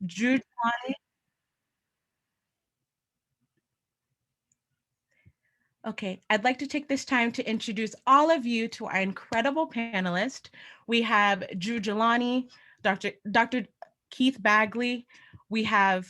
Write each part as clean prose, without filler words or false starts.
Drew. Okay, I'd like to take this time to introduce all of you to our incredible panelists. We have Drew Jalani, Dr. Keith Bagley, we have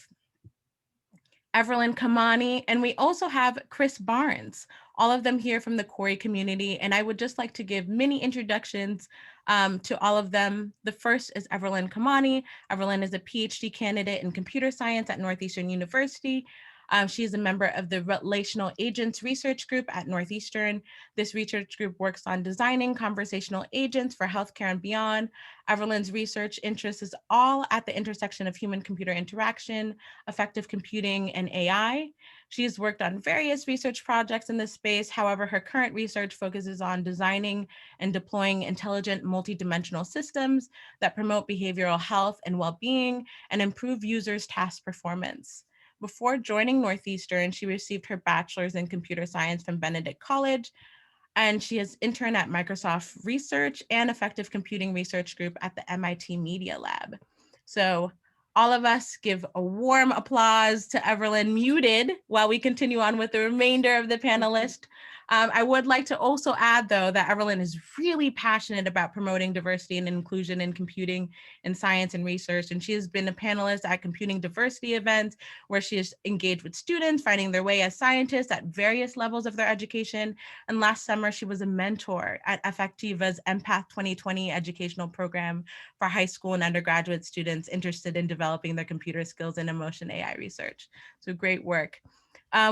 Everlyne Kimani, and we also have Kris Barnes, all of them here from the Corey community. And I would just like to give mini introductions to all of them. The first is Everlyne Kimani. Everlyne is a PhD candidate in computer science at Northeastern University. She is a member of the Relational Agents Research Group at Northeastern. This research group works on designing conversational agents for healthcare and beyond. Everlyne's research interest is all at the intersection of human-computer interaction, effective computing, and AI. She has worked on various research projects in this space. However, her current research focuses on designing and deploying intelligent multidimensional systems that promote behavioral health and well-being and improve users' task performance. Before joining Northeastern, she received her bachelor's in computer science from Benedict College, and she has interned at Microsoft Research and Effective Computing Research Group at the MIT Media Lab. So all of us give a warm applause to Everlyne, muted, while we continue on with the remainder of the panelists. I would like to also add, though, that Everlyne is really passionate about promoting diversity and inclusion in computing and science and research, and she has been a panelist at computing diversity events where she has engaged with students finding their way as scientists at various levels of their education. And last summer, she was a mentor at Effectiva's Empath 2020 educational program for high school and undergraduate students interested in developing their computer skills in emotion AI research. So great work.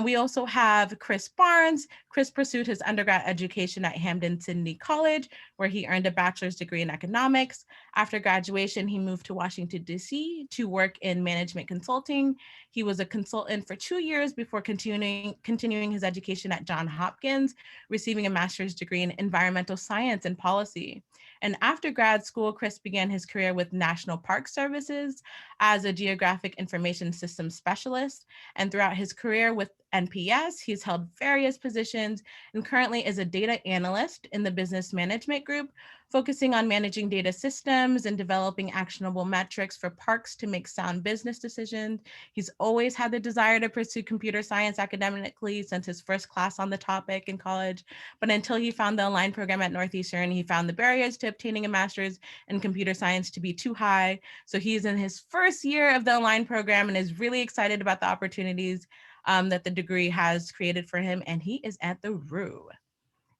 We also have Kris Barnes. Kris pursued his undergrad education at Hampden-Sydney College, where he earned a bachelor's degree in economics. After graduation, he moved to Washington, D.C. to work in management consulting. He was a consultant for 2 years before continuing his education at Johns Hopkins, receiving a master's degree in environmental science and policy. And after grad school, Kris began his career with National Park Services as a geographic information systems specialist. And throughout his career with NPS, he's held various positions and currently is a data analyst in the business management group, focusing on managing data systems and developing actionable metrics for parks to make sound business decisions. He's always had the desire to pursue computer science academically since his first class on the topic in college, but until he found the Align program at Northeastern, he found the barriers to obtaining a master's in computer science to be too high. So he's in his first year of the Align program and is really excited about the opportunities that the degree has created for him, and he is at the RU.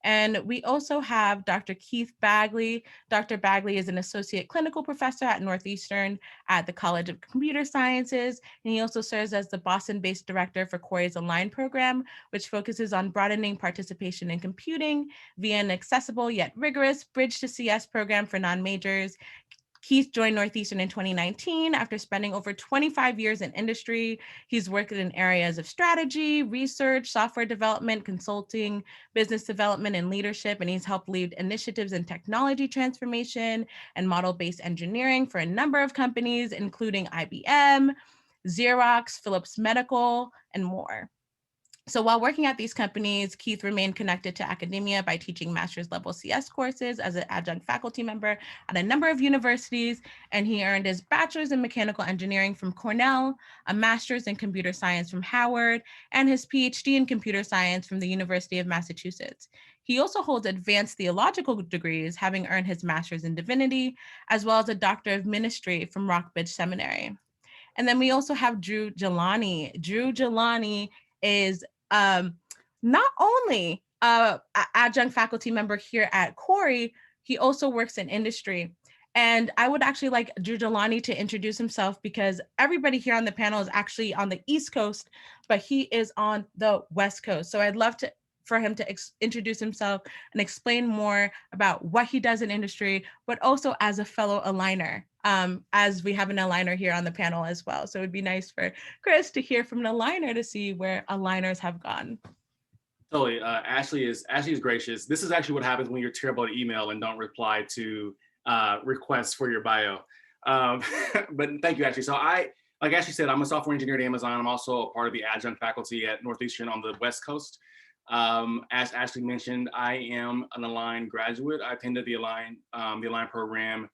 And we also have Dr. Keith Bagley. Dr. Bagley is an associate clinical professor at Northeastern at the College of Computer Sciences, and he also serves as the Boston-based director for Corey's Align program, which focuses on broadening participation in computing via an accessible yet rigorous Bridge to CS program for non-majors. Keith joined Northeastern in 2019 after spending over 25 years in industry. He's worked in areas of strategy, research, software development, consulting, business development, and leadership, and he's helped lead initiatives in technology transformation and model-based engineering for a number of companies, including IBM, Xerox, Philips Medical, and more. So while working at these companies, Keith remained connected to academia by teaching master's level CS courses as an adjunct faculty member at a number of universities, and he earned his bachelor's in mechanical engineering from Cornell, a master's in computer science from Howard, and his PhD in computer science from the University of Massachusetts. He also holds advanced theological degrees, having earned his master's in divinity, as well as a doctor of ministry from Rockbridge Seminary. And then we also have Drew Jalani. Drew Jalani is not only a adjunct faculty member here at Corey, he also works in industry. And I would actually like Drew Jelani to introduce himself because everybody here on the panel is actually on the East Coast, but he is on the West Coast. So I'd love for him to introduce himself and explain more about what he does in industry, but also as a fellow aligner, as we have an aligner here on the panel as well. So it'd be nice for Kris to hear from an aligner to see where aligners have gone. Totally. Ashley is gracious. This is actually what happens when you're terrible at email and don't reply to requests for your bio. But thank you, Ashley. So like Ashley said, I'm a software engineer at Amazon. I'm also a part of the adjunct faculty at Northeastern on the West Coast. As Ashley mentioned, I am an Align graduate. I attended the Align program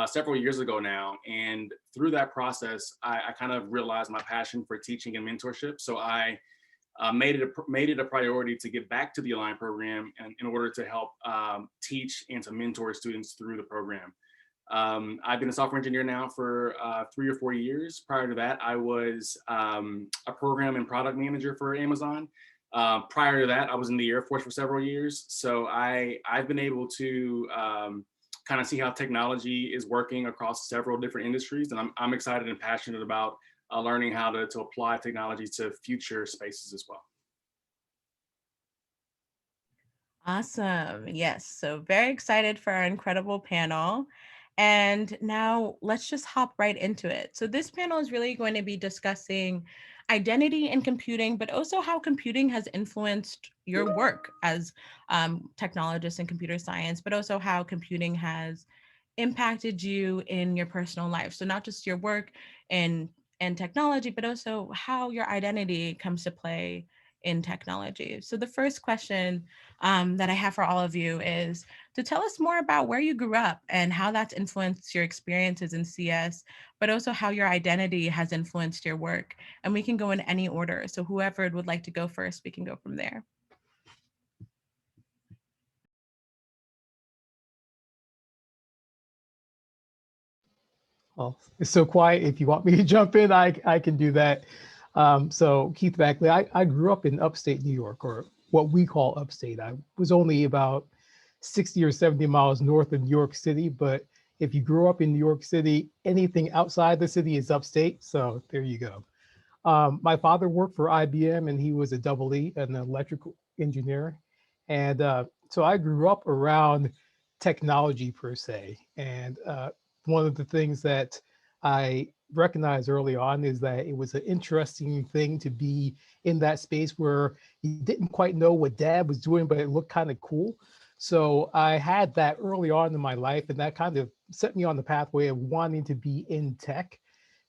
several years ago now. And through that process, I kind of realized my passion for teaching and mentorship. So I made it a priority to get back to the Align program and in order to help teach and to mentor students through the program. I've been a software engineer now for 3 or 4 years. Prior to that, I was a program and product manager for Amazon. Prior to that, I was in the Air Force for several years. So I've been able to kind of see how technology is working across several different industries. And I'm excited and passionate about learning how to apply technology to future spaces as well. Awesome. Yes. So very excited for our incredible panel. And now let's just hop right into it. So this panel is really going to be discussing identity in computing, but also how computing has influenced your work as technologists in computer science, but also how computing has impacted you in your personal life. So not just your work in technology, but also how your identity comes to play in technology. So the first question that I have for all of you is to tell us more about where you grew up and how that's influenced your experiences in CS, but also how your identity has influenced your work. And we can go in any order. So whoever would like to go first, we can go from there. Well, it's so quiet. If you want me to jump in, I can do that. So Keith Bagley, I grew up in upstate New York, or what we call upstate. I was only about 60 or 70 miles north of New York City, but if you grew up in New York City, anything outside the city is upstate. So there you go. My father worked for IBM and he was a double E, an electrical engineer. And so I grew up around technology per se. And one of the things that I recognized early on is that it was an interesting thing to be in that space where you didn't quite know what dad was doing, but it looked kind of cool. So I had that early on in my life, and that kind of set me on the pathway of wanting to be in tech.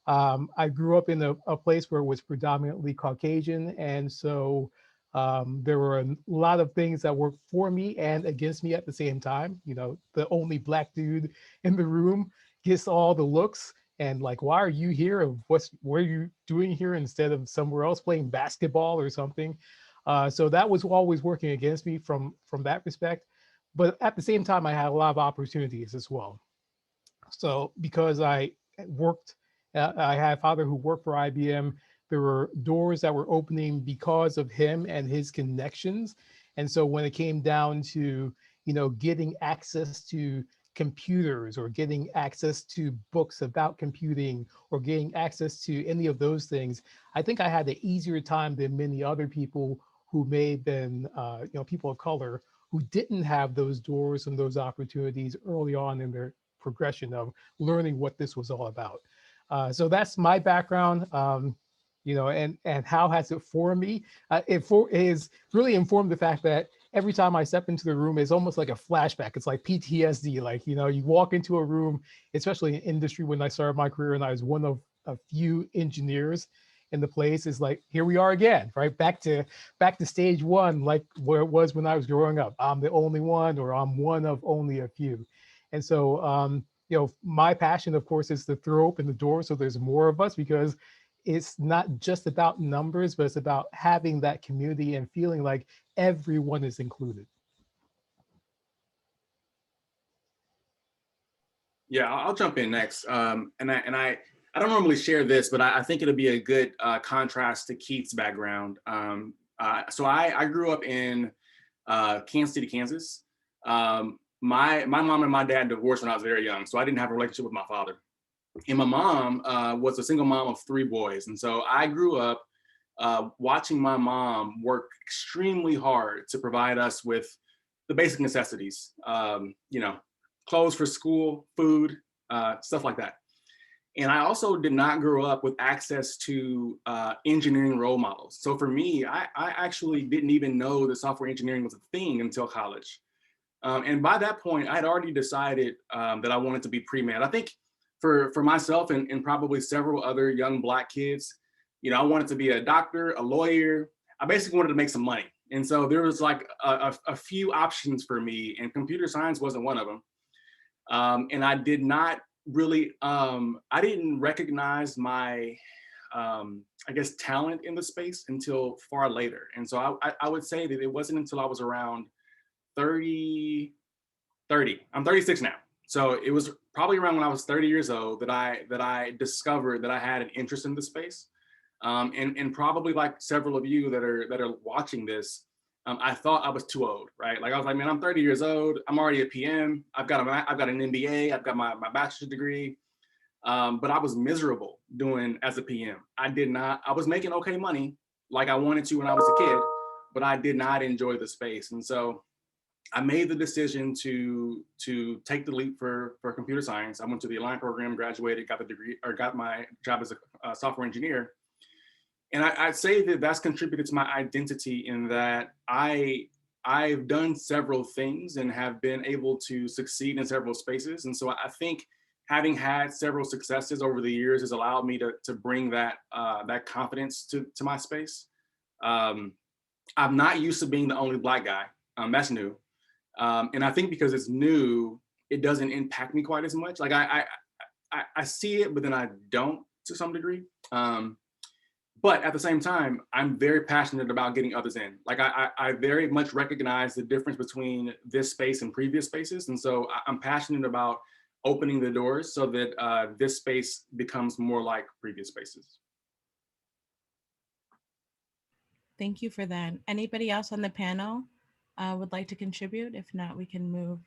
I grew up in a place where it was predominantly Caucasian, and so there were a lot of things that worked for me and against me at the same time. You know, the only black dude in the room gets all the looks, and like, why are you here? And what are you doing here instead of somewhere else playing basketball or something? So that was always working against me from that respect. But at the same time, I had a lot of opportunities as well. So because I worked, I had a father who worked for IBM. There were doors that were opening because of him and his connections. And so when it came down to, you know, getting access to computers or getting access to books about computing or getting access to any of those things, I think I had an easier time than many other people who may have been, you know, people of color who didn't have those doors and those opportunities early on in their progression of learning what this was all about. So that's my background, you know, and how has it formed me? It is really informed the fact that every time I step into the room, it's almost like a flashback. It's like PTSD. Like, you know, you walk into a room, especially in industry when I started my career and I was one of a few engineers in the place, is like, here we are again, right? Back to stage one, like where it was when I was growing up. I'm the only one, or I'm one of only a few. And so, you know, my passion, of course, is to throw open the door so there's more of us, because it's not just about numbers, but it's about having that community and feeling like everyone is included. Yeah, I'll jump in next. I don't normally share this, but I think it'll be a good contrast to Keith's background. So I grew up in Kansas City, Kansas. My mom and my dad divorced when I was very young, so I didn't have a relationship with my father. And my mom was a single mom of 3 boys, and so I grew up watching my mom work extremely hard to provide us with the basic necessities. You know, clothes for school, food, stuff like that. And I also did not grow up with access to engineering role models. So for me, I actually didn't even know that software engineering was a thing until college. And by that point, I had already decided that I wanted to be pre-med. I think for myself and probably several other young Black kids, you know, I wanted to be a doctor, a lawyer. I basically wanted to make some money. And so there was like a few options for me, and computer science wasn't one of them. And I did not really, I didn't recognize my, I guess, talent in the space until far later. And so I would say that it wasn't until I was around 30, I'm 36 now. So it was probably around when I was 30 years old that I discovered that I had an interest in the space. And probably like several of you that are watching this, I thought I was too old, right? Like I was like, man, I'm 30 years old. I'm already a PM. I've got an MBA. I've got my bachelor's degree. But I was miserable doing as a PM. I was making okay money like I wanted to when I was a kid, but I did not enjoy the space. And so I made the decision to take the leap for computer science. I went to the Everlyne program, graduated, got the degree, or got my job as a software engineer. And I'd say that that's contributed to my identity in that I've done several things and have been able to succeed in several spaces. And so I think having had several successes over the years has allowed me to bring that confidence to my space. I'm not used to being the only Black guy. That's new. And I think because it's new, it doesn't impact me quite as much. Like I see it, but then I don't to some degree. But at the same time, I'm very passionate about getting others in. Like I very much recognize the difference between this space and previous spaces. And so I'm passionate about opening the doors so that this space becomes more like previous spaces. Thank you for that. Anybody else on the panel would like to contribute? If not, we can move.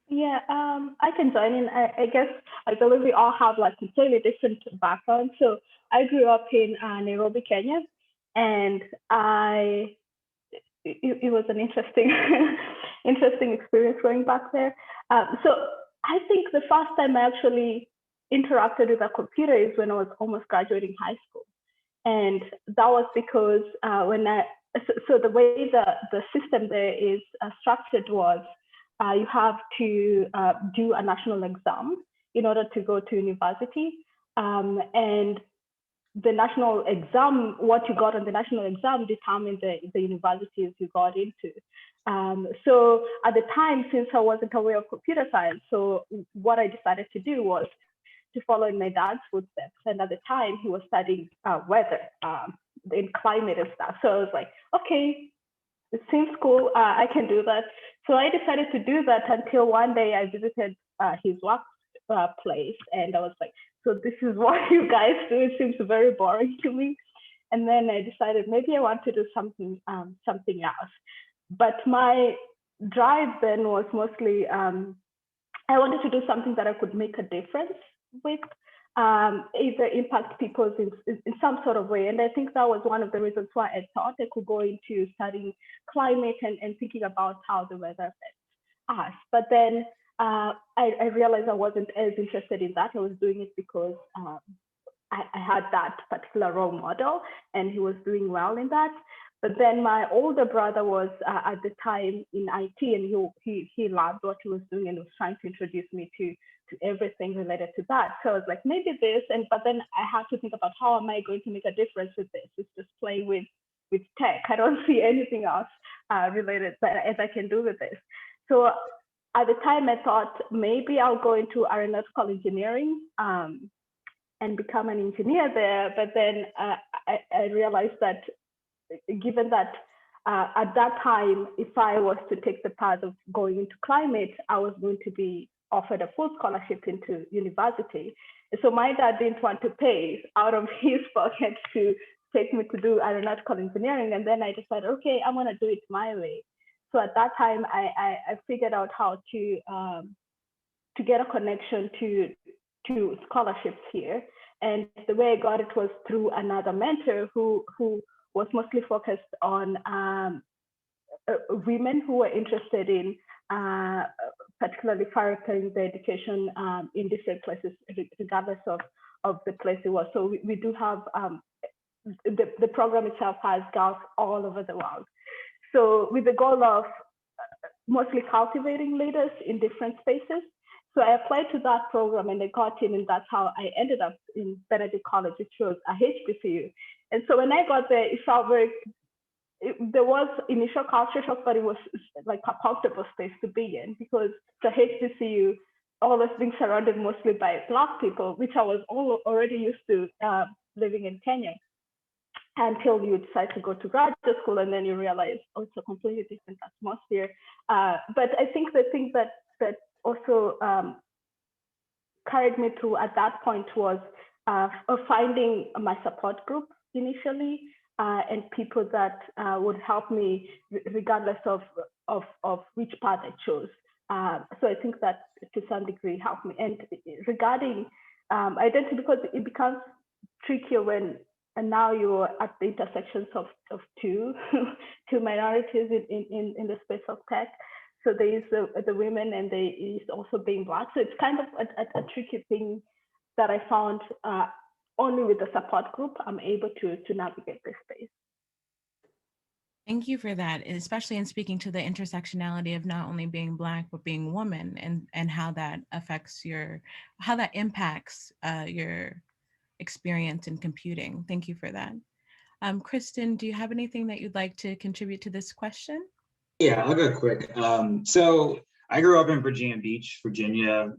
Yeah, I can join in. I guess I believe we all have like completely different backgrounds. So I grew up in Nairobi, Kenya, and it was an interesting interesting experience going back there. So I think the first time I actually interacted with a computer is when I was almost graduating high school, and that was because so the way the system there is structured was you have to do a national exam in order to go to university, and the national exam, what you got on the national exam determined the universities you got into. So at the time, since I wasn't aware of computer science, so what I decided to do was to follow in my dad's footsteps. And at the time, he was studying weather in climate and stuff. So I was like, okay, it seems cool. I can do that. So I decided to do that until one day I visited his work place, and I was like, so this is what you guys do. It seems very boring to me. And then I decided maybe I want to do something else. But my drive then was mostly I wanted to do something that I could make a difference with, either impact people in some sort of way. And I think that was one of the reasons why I thought I could go into studying climate and thinking about how the weather affects us. But then I realized I wasn't as interested in that. I was doing it because I had that particular role model and he was doing well in that. But then my older brother was at the time in IT, and he loved what he was doing and was trying to introduce me to everything related to that. So I was like, maybe this, but then I had to think about how am I going to make a difference with this? It's just playing with tech. I don't see anything else related as I can do with this. So at the time I thought maybe I'll go into aeronautical engineering and become an engineer there. But then I realized that given that at that time, if I was to take the path of going into climate, I was going to be offered a full scholarship into university. So my dad didn't want to pay out of his pocket to take me to do aeronautical engineering. And then I decided, okay, I'm gonna do it my way. So at that time, I figured out how to get a connection to scholarships here. And the way I got it was through another mentor who was mostly focused on women who were interested in particularly furthering their education in different places, regardless of the place it was. So we do have, the program itself has girls all over the world. So with the goal of mostly cultivating leaders in different spaces. So I applied to that program and I got in, and that's how I ended up in Benedict College, which was a HBCU. And so when I got there, it felt there was initial culture shock, but it was like a comfortable space to be in because the HBCU, always being surrounded mostly by Black people, which I was already used to living in Kenya, until you decide to go to graduate school, and then you realize, oh, it's a completely different atmosphere. But I think the thing that also carried me through at that point was finding my support group initially, and people that would help me regardless of which path I chose. So I think that to some degree helped me. And regarding identity, because it becomes trickier when and now you're at the intersections of two two minorities in the space of tech. So there is the women, and there is also being Black. So it's kind of a tricky thing that I found only with the support group I'm able to navigate this space. Thank you for that, especially in speaking to the intersectionality of not only being Black, but being woman, and how that affects how that impacts your experience in computing. Thank you for that. Kristen, do you have anything that you'd like to contribute to this question? Yeah, I'll go quick. So I grew up in Virginia Beach, Virginia.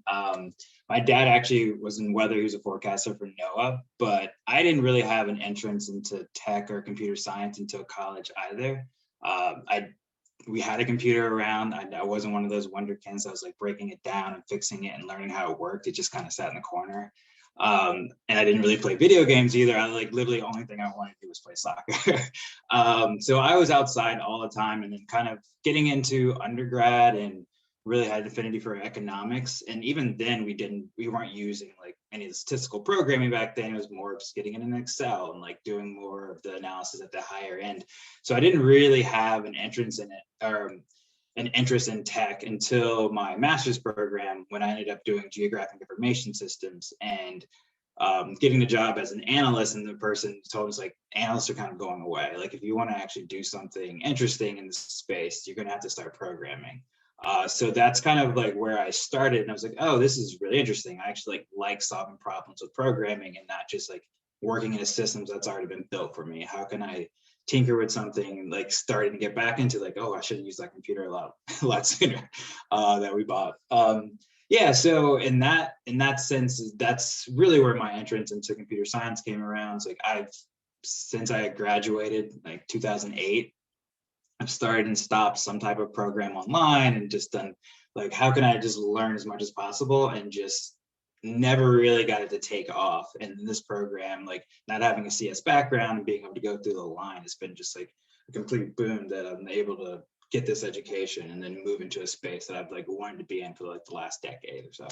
My dad actually was in weather. He was a forecaster for NOAA, but I didn't really have an entrance into tech or computer science until college either. We had a computer around. I wasn't one of those wonderkins that was like breaking it down and fixing it and learning how it worked. It just kind of sat in the corner. And I didn't really play video games either. I literally the only thing I wanted to do was play soccer. So I was outside all the time, and then kind of getting into undergrad and really had an affinity for economics. And even then we weren't using like any of the statistical programming back then. It was more just getting it in Excel and like doing more of the analysis at the higher end. So I didn't really have an entrance in it or an interest in tech until my master's program, when I ended up doing geographic information systems and getting the job as an analyst. And the person told us like, analysts are kind of going away. Like if you want to actually do something interesting in this space, you're going to have to start programming. So that's kind of like where I started. And I was like, oh, this is really interesting. I actually like solving problems with programming and not just like working in a system that's already been built for me. How can I tinker with something, like starting to get back into like, oh, I should have used that computer a lot sooner that we bought. Yeah, so in that sense, that's really where my entrance into computer science came around. It's like since I had graduated, like 2008, I've started and stopped some type of program online and just done like, how can I just learn as much as possible, and just never really got it to take off. And in this program, like not having a CS background and being able to go through the line, it's been just like a complete boom that I'm able to get this education and then move into a space that I've like wanted to be in for like the last decade or so.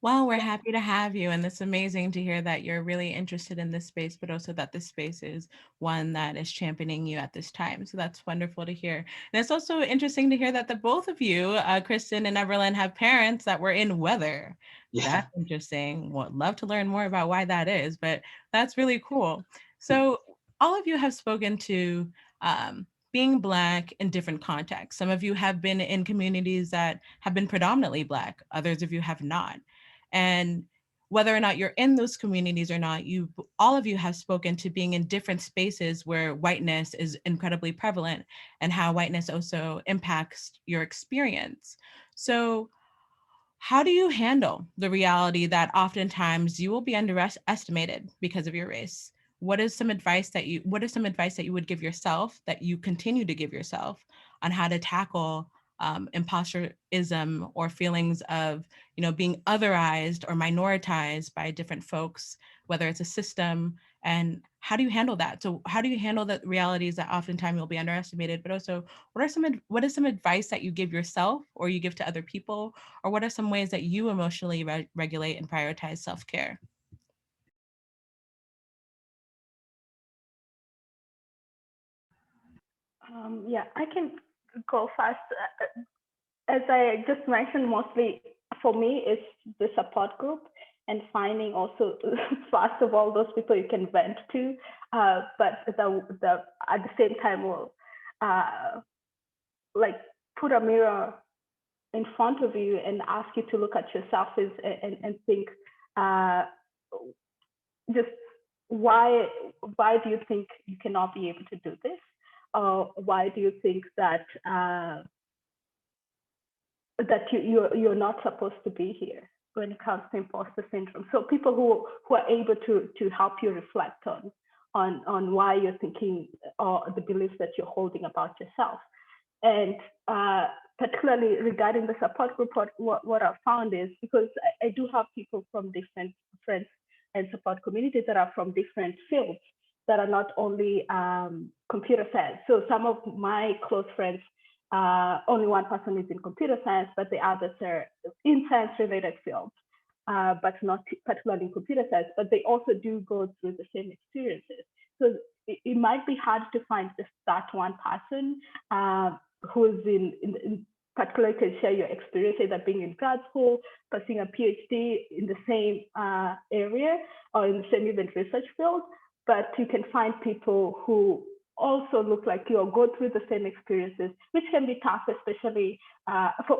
Well, we're happy to have you, and it's amazing to hear that you're really interested in this space, but also that this space is one that is championing you at this time. So that's wonderful to hear. And it's also interesting to hear that the both of you, Kristen and Everlyne, have parents that were in weather. Yeah. That's interesting. Would love to learn more about why that is, but that's really cool. So all of you have spoken to being Black in different contexts. Some of you have been in communities that have been predominantly Black, others of you have not. And whether or not you're in those communities or not, all of you have spoken to being in different spaces where whiteness is incredibly prevalent and how whiteness also impacts your experience. So how do you handle the reality that oftentimes you will be underestimated because of your race? What is some advice that you would give yourself, that you continue to give yourself, on how to tackle imposterism or feelings of, being otherized or minoritized by different folks, whether it's a system, and how do you handle that? So how do you handle the realities that oftentimes you'll be underestimated, but also what is some advice that you give yourself or you give to other people, or what are some ways that you emotionally regulate and prioritize self-care? Yeah, I can go fast. As I just mentioned, mostly for me, it's the support group and finding also, first of all, those people you can vent to, but at the same time will like put a mirror in front of you and ask you to look at yourself and think, just why do you think you cannot be able to do this? Why do you think that that you're not supposed to be here when it comes to imposter syndrome. So people who are able to help you reflect on why you're thinking or the beliefs that you're holding about yourself. And particularly regarding the support group, what I've found is, because I do have people from different friends and support communities that are from different fields that are not only computer science. So some of my close friends, only one person is in computer science, but the others are in science-related fields, but not particularly in computer science, but they also do go through the same experiences. So it might be hard to find just that one person who's in particularly can share your experience, either being in grad school, pursuing a PhD in the same area or in the same even research field, but you can find people who also look like you or go through the same experiences, which can be tough, especially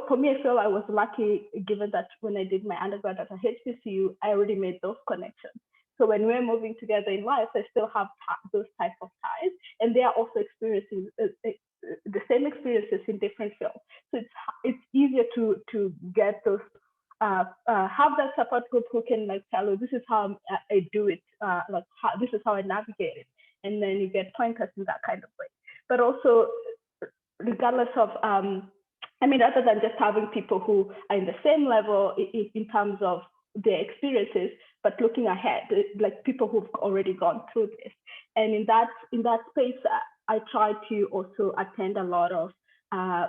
for me. I feel I was lucky given that when I did my undergrad at HBCU, I already made those connections. So when we're moving together in life, I still have those type of ties, and they are also experiencing the same experiences in different fields. So it's easier to get those, have that support group who can like tell you, this is how I do it, this is how I navigate it. And then you get pointers in that kind of way. But also, regardless of, rather than just having people who are in the same level in terms of their experiences, but looking ahead, like people who've already gone through this. And in that space, I try to also attend a lot of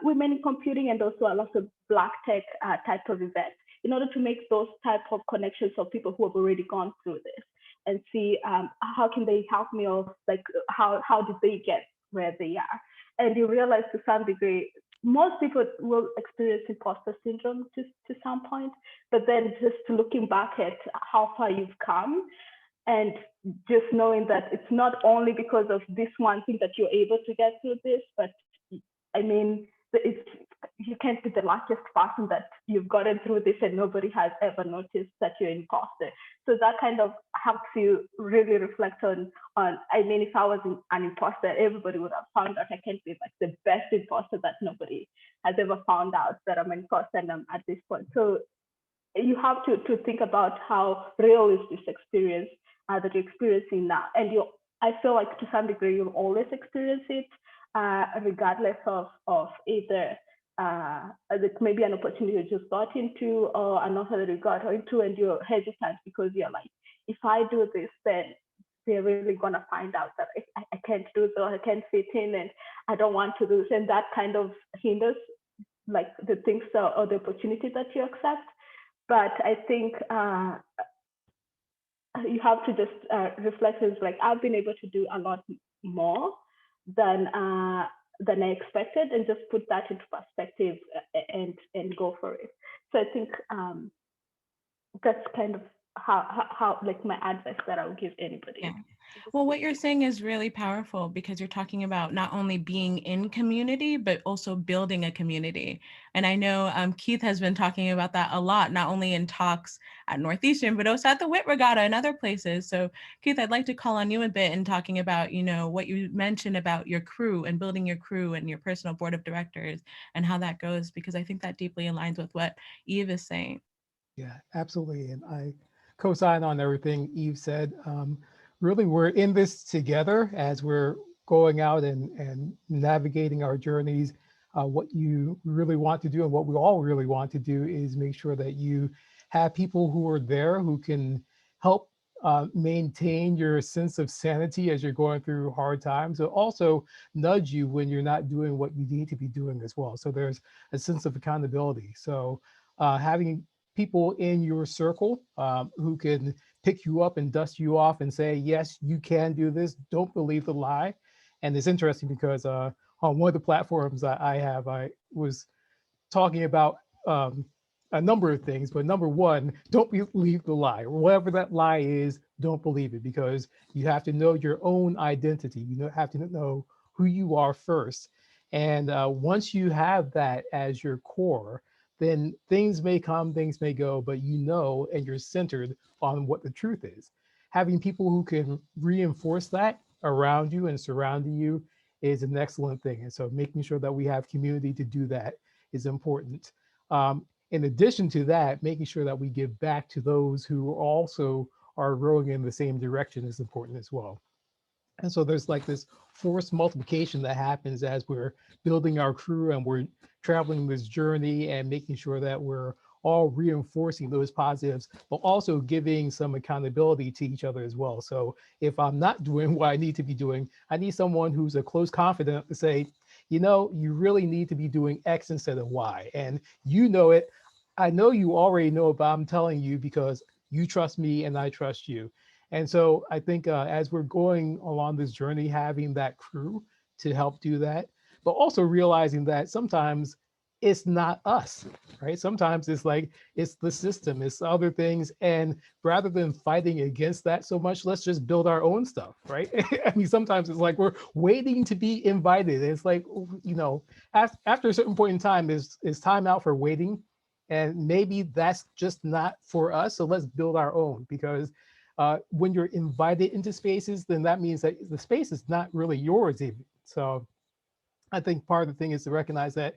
women in computing and also a lot of Black tech type of events in order to make those type of connections of people who have already gone through this and see how can they help me, or like how did they get where they are. And you realize to some degree, most people will experience imposter syndrome to some point, but then just looking back at how far you've come and just knowing that it's not only because of this one thing that you're able to get through this, but I mean, you can't be the luckiest person that you've gotten through this and nobody has ever noticed that you're an imposter. So that kind of helps you really reflect on, I mean, if I was an imposter, everybody would have found out. I can't be like the best imposter that nobody has ever found out that I'm an imposter and I'm at this point. So you have to think about how real is this experience that you're experiencing now. And I feel like to some degree, you'll always experience it, regardless of either maybe an opportunity you just got into or an offer that you got into and you're hesitant because you're like, if I do this, then they're really going to find out that I can't do this, or I can't fit in, and I don't want to do this. And that kind of hinders like the things or the opportunity that you accept. But I think you have to just reflect. It's like, I've been able to do a lot more than I expected, and just put that into perspective and go for it. So I think that's kind of how like my advice that I would give anybody. Yeah. Well, what you're saying is really powerful, because you're talking about not only being in community, but also building a community. And I know Keith has been talking about that a lot, not only in talks at Northeastern, but also at the Wit Regatta and other places. So Keith, I'd like to call on you a bit and talking about, what you mentioned about your crew and building your crew and your personal board of directors and how that goes, because I think that deeply aligns with what Eve is saying. Yeah, absolutely. And I co-sign on everything Eve said. Really, we're in this together as we're going out and navigating our journeys. What you really want to do and what we all really want to do is make sure that you have people who are there who can help maintain your sense of sanity as you're going through hard times, but also nudge you when you're not doing what you need to be doing as well. So there's a sense of accountability. So having people in your circle who can pick you up and dust you off and say, yes, you can do this. Don't believe the lie. And it's interesting because on one of the platforms that I have, I was talking about a number of things, but number one, don't believe the lie. Whatever that lie is, don't believe it, because you have to know your own identity. You have to know who you are first. And once you have that as your core, then things may come, things may go, but and you're centered on what the truth is. Having people who can reinforce that around you and surrounding you is an excellent thing. And so making sure that we have community to do that is important. In addition to that, making sure that we give back to those who also are rowing in the same direction is important as well. And so there's like this force multiplication that happens as we're building our crew and we're traveling this journey and making sure that we're all reinforcing those positives, but also giving some accountability to each other as well. So if I'm not doing what I need to be doing, I need someone who's a close confidant to say, you know, you really need to be doing X instead of Y. And you know it. I know you already know it, but I'm telling you because you trust me and I trust you. And so I think as we're going along this journey, having that crew to help do that, but also realizing that sometimes it's not us, right? Sometimes it's like, it's the system, it's other things. And rather than fighting against that so much, let's just build our own stuff, right? I mean, sometimes it's like we're waiting to be invited. It's like, you know, after a certain point in time, is time out for waiting. And maybe that's just not for us. So let's build our own, because when you're invited into spaces, then that means that the space is not really yours even. So I think part of the thing is to recognize that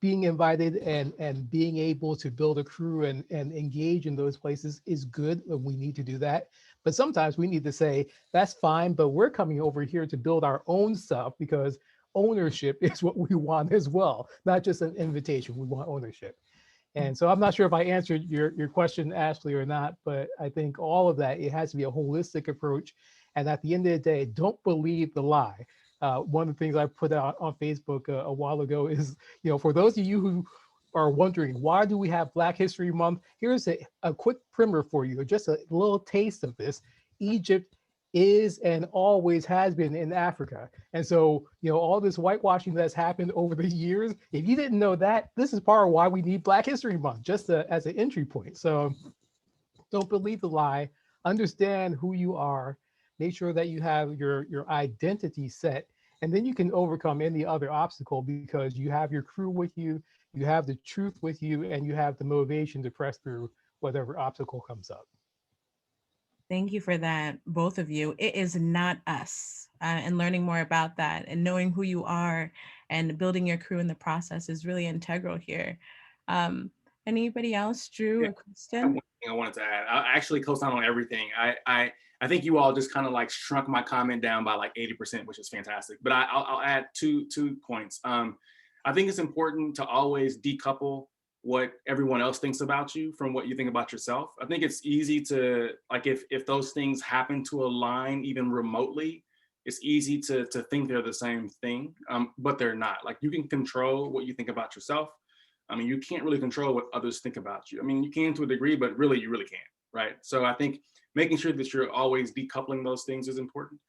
being invited and being able to build a crew and engage in those places is good, and we need to do that. But sometimes we need to say, that's fine, but we're coming over here to build our own stuff, because ownership is what we want as well, not just an invitation. We want ownership. And so I'm not sure if I answered your question, Ashley, or not, but I think all of that, it has to be a holistic approach. And at the end of the day, don't believe the lie. One of the things I put out on Facebook a while ago is, you know, for those of you who are wondering, why do we have Black History Month? Here's a quick primer for you, just a little taste of this. Egypt is and always has been in Africa. And so, you know, all this whitewashing that's happened over the years, if you didn't know that, this is part of why we need Black History Month, just as an entry point. So don't believe the lie, understand who you are, make sure that you have your identity set, and then you can overcome any other obstacle because you have your crew with you, you have the truth with you, and you have the motivation to press through whatever obstacle comes up. Thank you for that, both of you. It is not us. And learning more about that and knowing who you are and building your crew in the process is really integral here. Anybody else, Drew or Kristen? One thing I wanted to add, I actually co-sign on everything. I think you all just kind of like shrunk my comment down by like 80%, which is fantastic. But I'll add two points. I think it's important to always decouple what everyone else thinks about you from what you think about yourself. I think it's easy to, like, if those things happen to align even remotely, it's easy to think they're the same thing, but they're not. Like, you can control what you think about yourself. I mean, you can't really control what others think about you. I mean, you can to a degree, but really, you really can't, right? So I think making sure that you're always decoupling those things is important.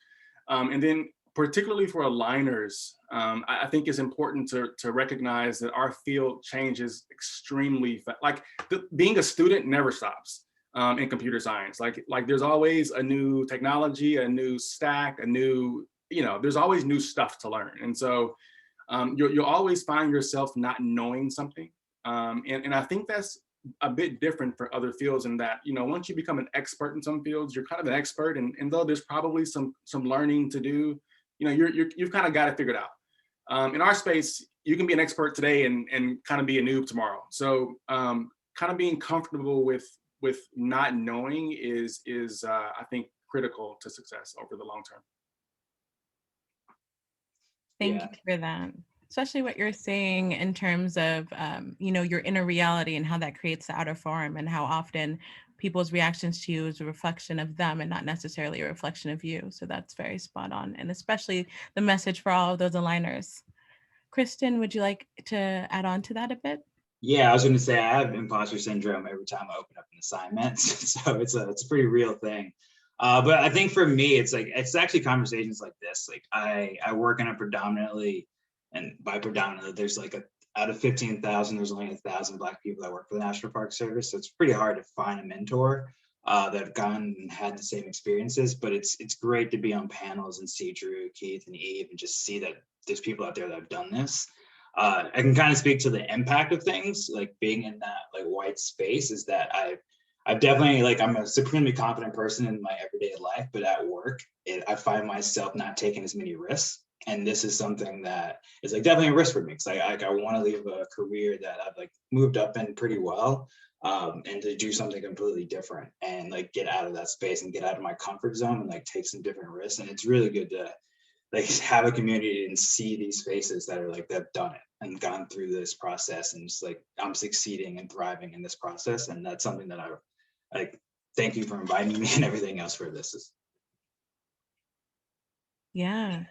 And then particularly for aligners, I think it's important to recognize that our field changes extremely fast. Like, being a student never stops in computer science. Like there's always a new technology, a new stack, a new, you know, there's always new stuff to learn. And so you'll always find yourself not knowing something. And I think that's a bit different for other fields in that, you know, once you become an expert in some fields, you're kind of an expert. And though there's probably some learning to do, you know, you've kind of got it figured out. In our space, you can be an expert today and kind of be a noob tomorrow. So kind of being comfortable with not knowing is I think critical to success over the long term. Thank you for that. Especially what you're saying in terms of, you know, your inner reality and how that creates the outer form, and how often people's reactions to you is a reflection of them and not necessarily a reflection of you. So that's very spot on. And especially the message for all of those aligners. Kristen, would you like to add on to that a bit? Yeah, I was going to say, I have imposter syndrome every time I open up an assignment. So it's a pretty real thing. But I think for me, it's actually conversations like this. Like I work in a predominantly, and by predominantly, there's like out of 15,000, there's only 1,000 Black people that work for the National Park Service. So it's pretty hard to find a mentor that have gone and had the same experiences. But it's great to be on panels and see Drew, Keith, and Eve, and just see that there's people out there that have done this. I can kind of speak to the impact of things, like being in that like white space, is that I've definitely, like, I'm a supremely confident person in my everyday life, but at work, I find myself not taking as many risks. And this is something that is like definitely a risk for me, because I want to leave a career that I've like moved up in pretty well, and to do something completely different and like get out of that space and get out of my comfort zone and like take some different risks. And it's really good to like have a community and see these faces that are like, they've done it and gone through this process, and just like, I'm succeeding and thriving in this process. And that's something that I like, thank you for inviting me and everything else for this. Yeah.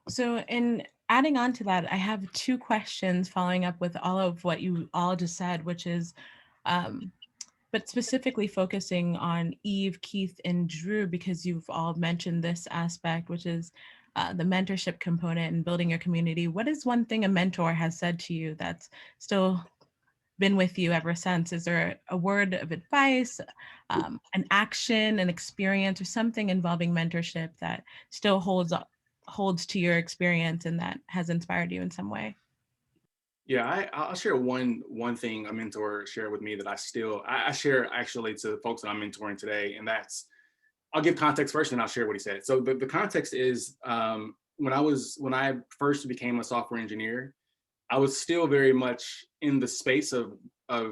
So in adding on to that, I have two questions following up with all of what you all just said, which is, but specifically focusing on Eve, Keith, and Drew, because you've all mentioned this aspect, which is the mentorship component and building your community. What is one thing a mentor has said to you that's still been with you ever since? Is there a word of advice, an action, an experience, or something involving mentorship that still holds to your experience and that has inspired you in some way? Yeah, I'll share one thing a mentor shared with me that I share actually to the folks that I'm mentoring today, and that's, I'll give context first and I'll share what he said. So the context is, when I first became a software engineer, I was still very much in the space of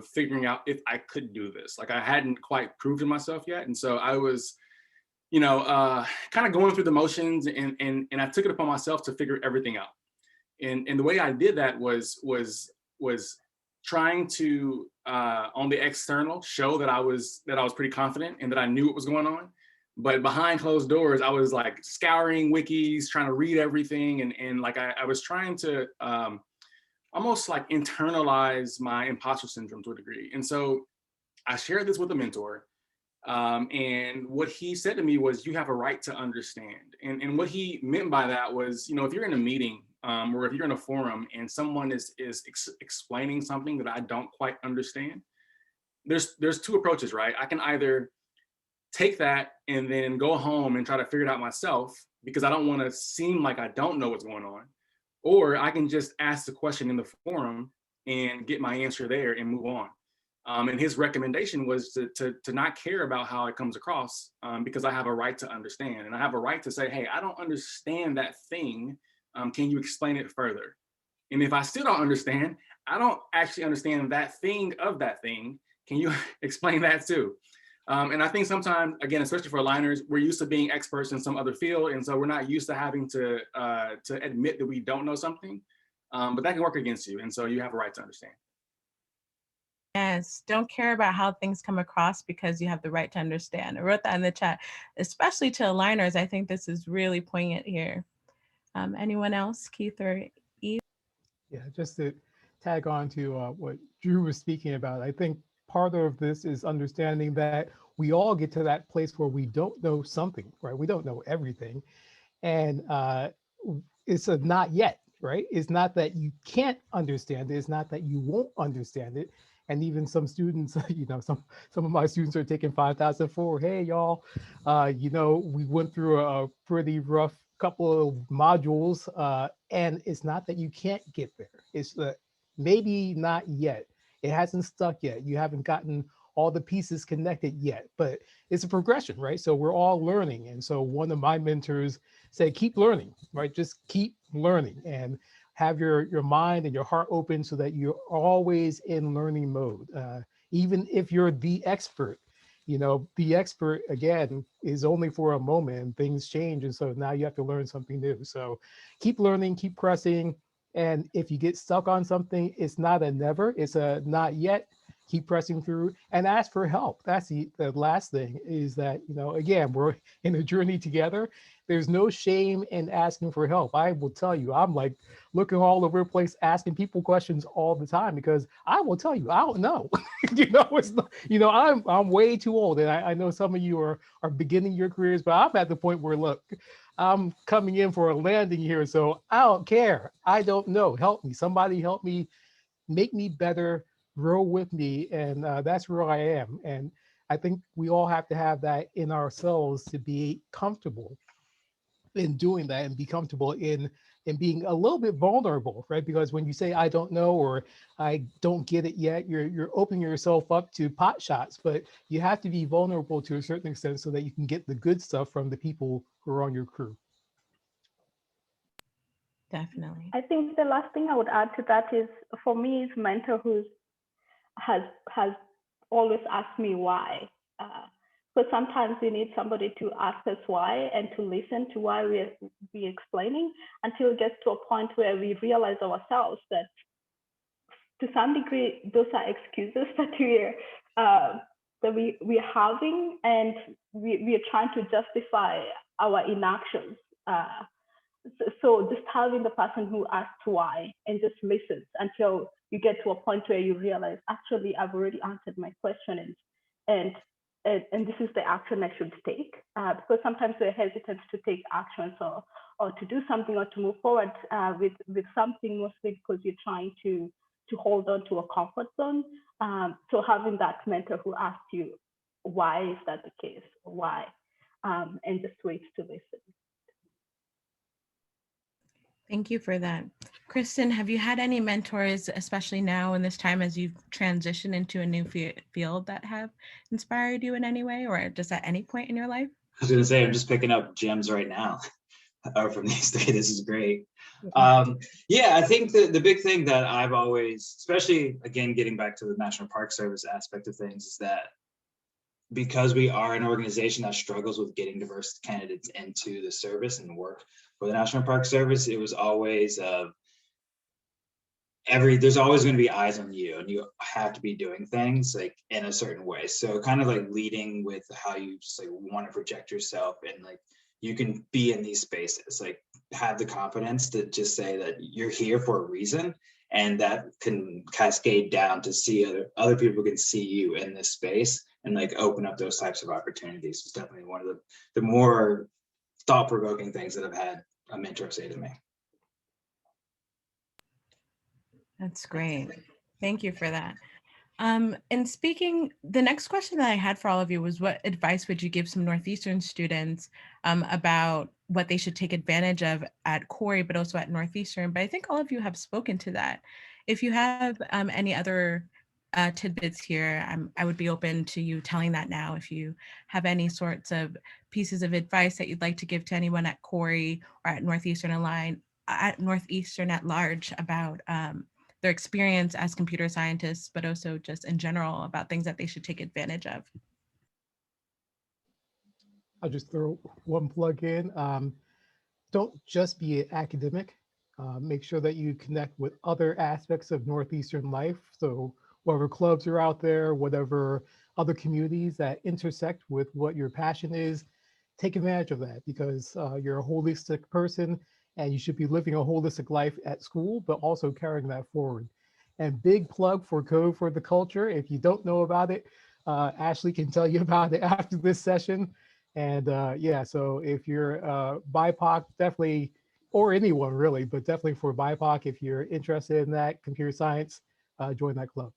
figuring out if I could do this. Like, I hadn't quite proven myself yet, and so I was, kind of going through the motions, and I took it upon myself to figure everything out. And the way I did that was trying to on the external show that I was pretty confident and that I knew what was going on. But behind closed doors, I was like scouring wikis, trying to read everything, and like I was trying to almost like internalize my imposter syndrome to a degree. And so I shared this with a mentor. And what he said to me was, you have a right to understand. And what he meant by that was, if you're in a meeting, or if you're in a forum and someone is explaining something that I don't quite understand, there's two approaches, right? I can either take that and then go home and try to figure it out myself, because I don't want to seem like I don't know what's going on, or I can just ask the question in the forum and get my answer there and move on. And his recommendation was to not care about how it comes across, because I have a right to understand, and I have a right to say, hey, I don't understand that thing. Can you explain it further? And if I still don't understand, I don't actually understand that thing of that thing. Can you explain that too? And I think sometimes, again, especially for aligners, we're used to being experts in some other field, and so we're not used to having to admit that we don't know something. But that can work against you, and so you have a right to understand. Yes, don't care about how things come across because you have the right to understand. I wrote that in the chat, especially to aligners. I think this is really poignant here. Anyone else, Keith or Eve? Yeah, just to tag on to what Drew was speaking about, I think part of this is understanding that we all get to that place where we don't know something, right? We don't know everything. And it's a not yet, right? It's not that you can't understand it. It's not that you won't understand it. And even some students, some of my students are taking 5004. Hey, y'all, we went through a pretty rough couple of modules, and it's not that you can't get there. It's that maybe not yet. It hasn't stuck yet. You haven't gotten all the pieces connected yet, but it's a progression, right? So we're all learning. And so one of my mentors said, keep learning, right? Just keep learning and have your mind and your heart open so that you're always in learning mode. Even if you're the expert, the expert, again, is only for a moment and things change. And so now you have to learn something new. So keep learning, keep pressing. And if you get stuck on something, it's not a never, it's a not yet. Keep pressing through and ask for help. That's the last thing is that, again, we're in a journey together. There's no shame in asking for help. I will tell you, I'm like looking all over the place, asking people questions all the time because I will tell you, I don't know. It's not, I'm way too old. And I know some of you are beginning your careers, but I'm at the point where, look, I'm coming in for a landing here. So I don't care. I don't know. Help me. Somebody help me, make me better, grow with me. And that's where I am. And I think we all have to have that in ourselves to be comfortable in doing that and be comfortable in being a little bit vulnerable, right? Because when you say, I don't know, or I don't get it yet, you're opening yourself up to pot shots, but you have to be vulnerable to a certain extent so that you can get the good stuff from the people who are on your crew. Definitely. I think the last thing I would add to that is, for me, is mentor who has always asked me why. But sometimes we need somebody to ask us why and to listen to why we're explaining, until it gets to a point where we realize ourselves that to some degree those are excuses that we're having, and we're trying to justify our inactions. So just having the person who asks why and just listens until you get to a point where you realize, actually, I've already answered my question, and and this is the action I should take. Because sometimes we're hesitant to take actions, or to do something, or to move forward with something, mostly because you're trying to hold on to a comfort zone. So having that mentor who asks you, why is that the case? Why? And just waits to listen. Thank you for that. Kristen, have you had any mentors, especially now in this time as you've transitioned into a new field, that have inspired you in any way, or just at any point in your life? I was going to say, I'm just picking up gems right now from these three. This is great. Yeah, I think the big thing that I've always, especially again, getting back to the National Park Service aspect of things, is that because we are an organization that struggles with getting diverse candidates into the service and work for the National Park Service, it was always there's always going to be eyes on you, and you have to be doing things like in a certain way. So kind of like leading with how you just like want to project yourself, and like you can be in these spaces, like have the confidence to just say that you're here for a reason, and that can cascade down to see other people can see you in this space, and like open up those types of opportunities. It's definitely one of the more thought-provoking things that I've had a mentor say to me. That's great. Thank you for that. And speaking, the next question that I had for all of you was, what advice would you give some Northeastern students about what they should take advantage of at Corey, but also at Northeastern? But I think all of you have spoken to that. If you have any other tidbits here, I would be open to you telling that now. If you have any sorts of pieces of advice that you'd like to give to anyone at Corey or at Northeastern at large about their experience as computer scientists, but also just in general about things that they should take advantage of. I'll just throw one plug in. Don't just be an academic. Make sure that you connect with other aspects of Northeastern life. So whatever clubs are out there, whatever other communities that intersect with what your passion is, take advantage of that, because you're a holistic person and you should be living a holistic life at school, but also carrying that forward. And big plug for Code for the Culture. If you don't know about it, Ashley can tell you about it after this session. And yeah, so if you're BIPOC, definitely, or anyone really, but definitely for BIPOC, if you're interested in that, computer science, join that club.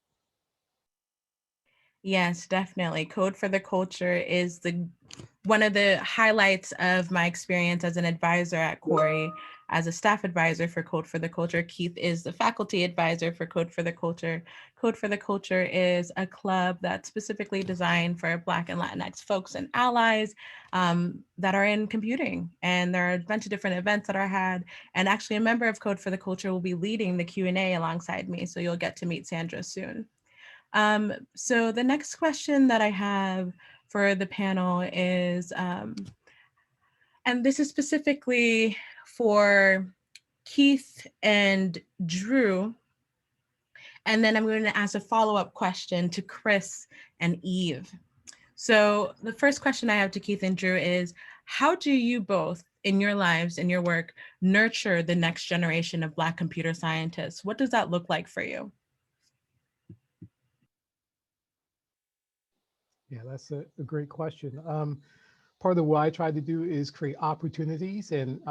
Yes, definitely. Code for the Culture is one of the highlights of my experience as an advisor at Corey, as a staff advisor for Code for the Culture. Keith is the faculty advisor for Code for the Culture. Code for the Culture is a club that's specifically designed for Black and Latinx folks and allies that are in computing. And there are a bunch of different events that are had. And actually a member of Code for the Culture will be leading the Q&A alongside me. So you'll get to meet Sandra soon. So the next question that I have for the panel is, and this is specifically for Keith and Drew, and then I'm going to ask a follow-up question to Kris and Eve. So the first question I have to Keith and Drew is, how do you both in your lives, in your work, nurture the next generation of Black computer scientists? What does that look like for you? Yeah, that's a great question. Part of what I try to do is create opportunities and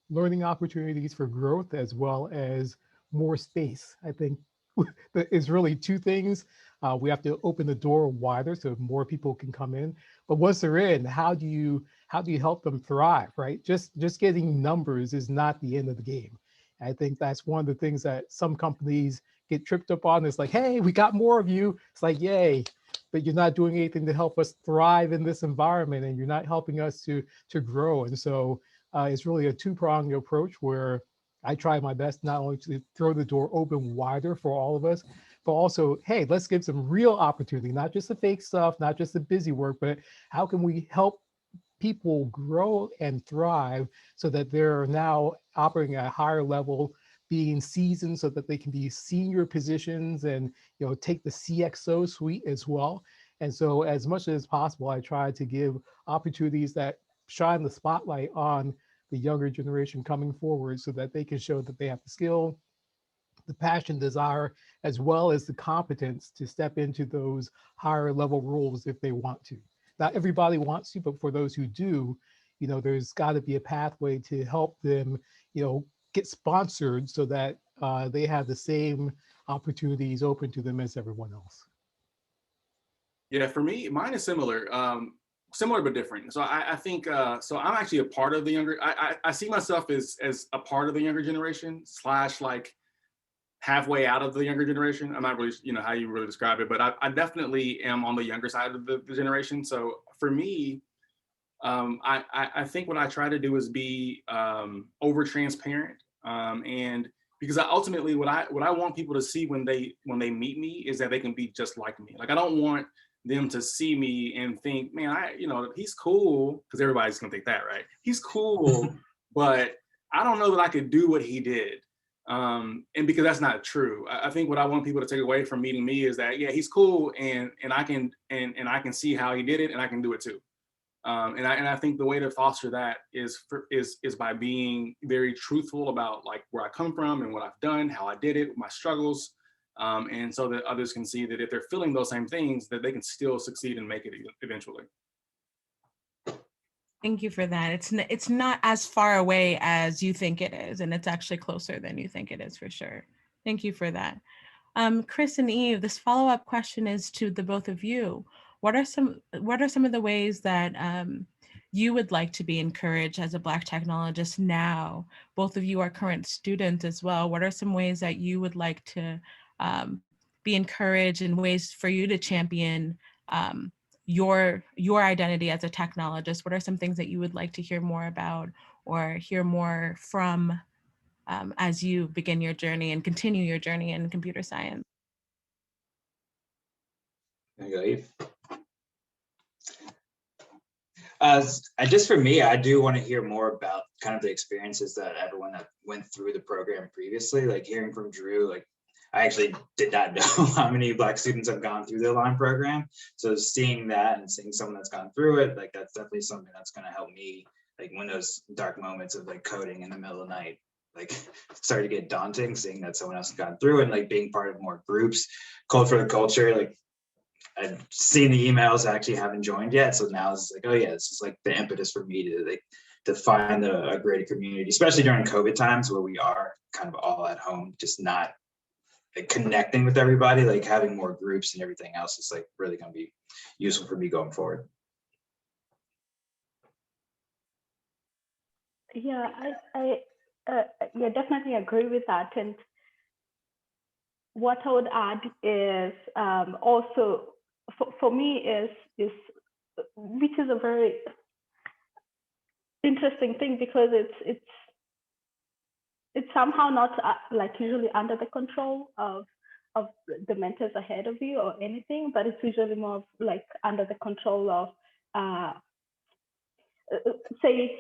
learning opportunities for growth, as well as more space. I think it's really two things. We have to open the door wider so more people can come in. But once they're in, how do you help them thrive, right? Just getting numbers is not the end of the game. I think that's one of the things that some companies get tripped up on. It's like, hey, we got more of you. It's like, yay, but you're not doing anything to help us thrive in this environment, and you're not helping us to grow. And so it's really a two-pronged approach where I try my best not only to throw the door open wider for all of us, but also, hey, let's give some real opportunity, not just the fake stuff, not just the busy work, but how can we help people grow and thrive so that they're now operating at a higher level, being seasoned so that they can be senior positions and take the CXO suite as well. And so as much as possible, I try to give opportunities that shine the spotlight on the younger generation coming forward so that they can show that they have the skill, the passion, desire, as well as the competence to step into those higher level roles if they want to. Not everybody wants to, but for those who do, there's got to be a pathway to help them, get sponsored so that they have the same opportunities open to them as everyone else. Yeah, for me, mine is similar. Similar but different. So I think so I'm actually a part of the younger. I see myself as a part of the younger generation slash like halfway out of the younger generation. I'm not really how you really describe it, but I definitely am on the younger side of the generation. So for me, I think what I try to do is be over transparent, and because ultimately what I want people to see when they meet me is that they can be just like me. Like I don't want them to see me and think, man, he's cool, because everybody's gonna think that, right? He's cool, but I don't know that I could do what he did. And because that's not true. I think what I want people to take away from meeting me is that, yeah, he's cool, and I can see how he did it, and I can do it too. And I think the way to foster that is by being very truthful about like where I come from and what I've done, how I did it, my struggles, and so that others can see that if they're feeling those same things, that they can still succeed and make it eventually. Thank you for that. It's not as far away as you think it is, and it's actually closer than you think it is for sure. Thank you for that. Kris and Eve, this follow-up question is to the both of you. What are some of the ways that you would like to be encouraged as a Black technologist now? Both of you are current students as well. What are some ways that you would like to be encouraged, and ways for you to champion your identity as a technologist? What are some things that you would like to hear more about or hear more from as you begin your journey and continue your journey in computer science? There you go, Eve. Just for me, I do want to hear more about kind of the experiences that everyone that went through the program previously, like hearing from Drew. Like I actually did not know how many Black students have gone through the Align program. So seeing that and seeing someone that's gone through it, like that's definitely something that's going to help me, like when those dark moments of like coding in the middle of the night, like started to get daunting, seeing that someone else has gone through it, and like being part of more groups, Code for the Culture, like I've seen the emails, I actually haven't joined yet. So now it's like, oh yeah, this is like the impetus for me to find a greater community, especially during COVID times where we are kind of all at home, just not like connecting with everybody, like having more groups and everything else is like really going to be useful for me going forward. Yeah, I definitely agree with that. And what I would add is also for me is which is a very interesting thing, because it's somehow not like usually under the control of the mentors ahead of you or anything, but it's usually more of like under the control of say,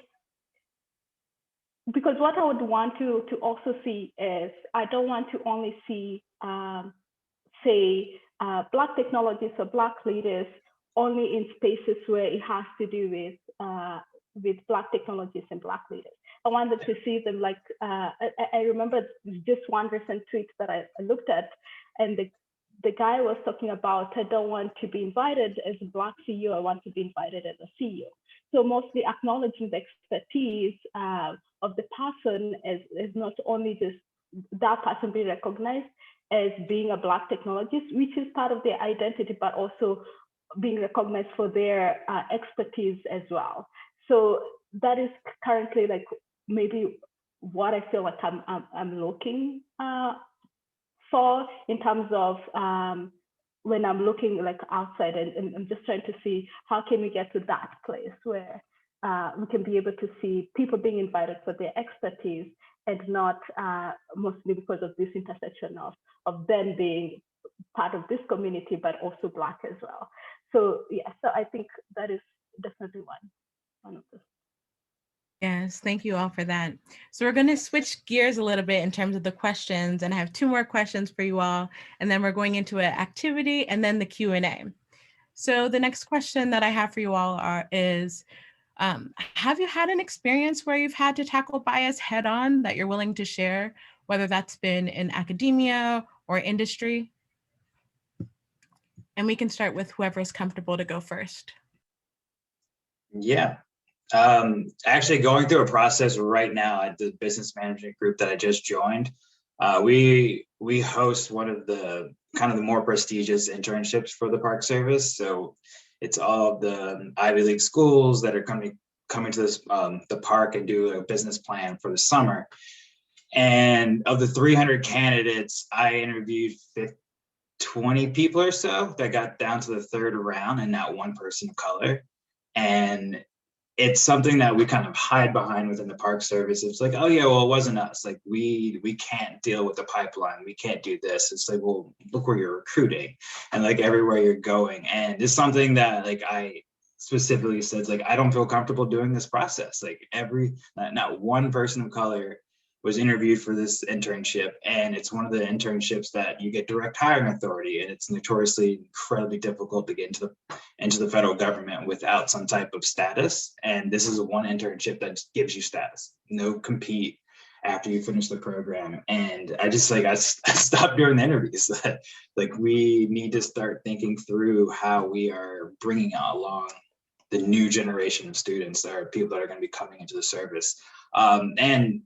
because what I would want to also see is, I don't want to only see say Black technologists or Black leaders only in spaces where it has to do with Black technologists and Black leaders. I wanted to see them like, I remember just one recent tweet that I looked at, and the guy was talking about, I don't want to be invited as a Black CEO, I want to be invited as a CEO. So mostly acknowledging the expertise of the person is not only just that person being recognized as being a Black technologist, which is part of their identity, but also being recognized for their expertise as well. So that is currently like maybe what I feel like I'm looking for in terms of when I'm looking like outside, and I'm just trying to see how can we get to that place where we can be able to see people being invited for their expertise and not mostly because of this intersection of them being part of this community, but also Black as well. So yeah, so I think that is definitely one of those. Yes, thank you all for that. So we're going to switch gears a little bit in terms of the questions, and I have 2 more questions for you all, and then we're going into an activity and then the Q&A. So the next question that I have for you all is, have you had an experience where you've had to tackle bias head on that you're willing to share, whether that's been in academia or industry? And we can start with whoever's comfortable to go first. Yeah. Actually going through a process right now at the business management group that I just joined. We host one of the kind of the more prestigious internships for the Park Service. So it's all of the Ivy League schools that are coming to this the park and do a business plan for the summer. And of the 300 candidates, I interviewed 20 people or so that got down to the 3rd round, and not one person of color. And it's something that we kind of hide behind within the Park Service. It's like, oh yeah, well, it wasn't us. Like we can't deal with the pipeline. We can't do this. It's like, well, look where you're recruiting and like everywhere you're going. And it's something that like I specifically said, like, I don't feel comfortable doing this process. Like not one person of color was interviewed for this internship. And it's one of the internships that you get direct hiring authority, and it's notoriously incredibly difficult to get into the federal government without some type of status. And this is one internship that gives you status, no compete after you finish the program. And I just like, I stopped during the interviews that like, we need to start thinking through how we are bringing along the new generation of students that are people that are going to be coming into the service. And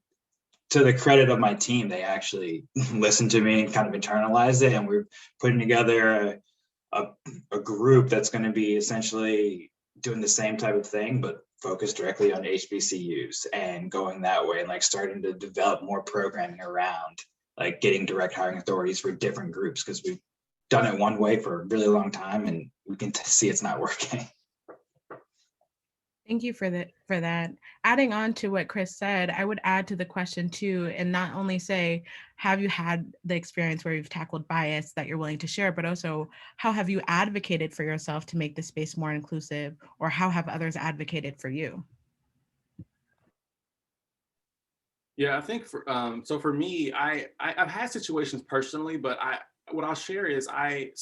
to the credit of my team, they actually listened to me and kind of internalized it. And we're putting together a group that's going to be essentially doing the same type of thing, but focused directly on HBCUs and going that way, and like starting to develop more programming around like getting direct hiring authorities for different groups, because we've done it one way for a really long time and we can see it's not working. Thank you for that. Adding on to what Kris said, I would add to the question too, and not only say, have you had the experience where you've tackled bias that you're willing to share, but also how have you advocated for yourself to make the space more inclusive, or how have others advocated for you? Yeah, I think so for me, I've had situations personally, but what I'll share is I've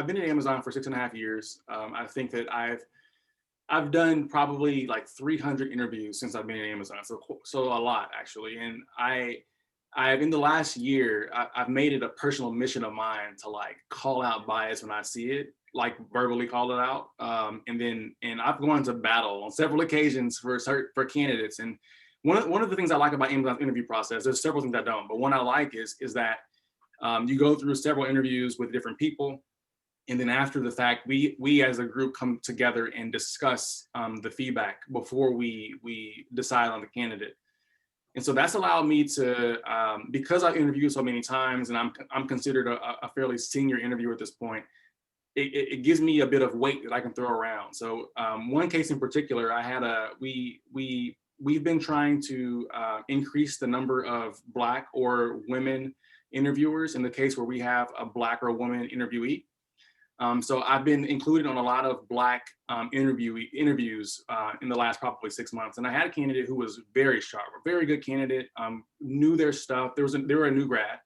been at Amazon for 6.5 years. I think that I've done probably like 300 interviews since I've been at Amazon, so a lot actually. And I've in the last year, I've made it a personal mission of mine to like call out bias when I see it, like verbally call it out. And I've gone to battle on several occasions for candidates. And one of the things I like about Amazon's interview process, there's several things I don't, but one I like is that you go through several interviews with different people. And then after the fact, we as a group come together and discuss the feedback before we decide on the candidate. And so that's allowed me to, because I've interviewed so many times and I'm considered a fairly senior interviewer at this point, it gives me a bit of weight that I can throw around. So one case in particular, we've been trying to increase the number of Black or women interviewers in the case where we have a Black or a woman interviewee. So I've been included on a lot of Black interviews in the last probably 6 months. And I had a candidate who was very sharp, a very good candidate, knew their stuff. They were a new grad.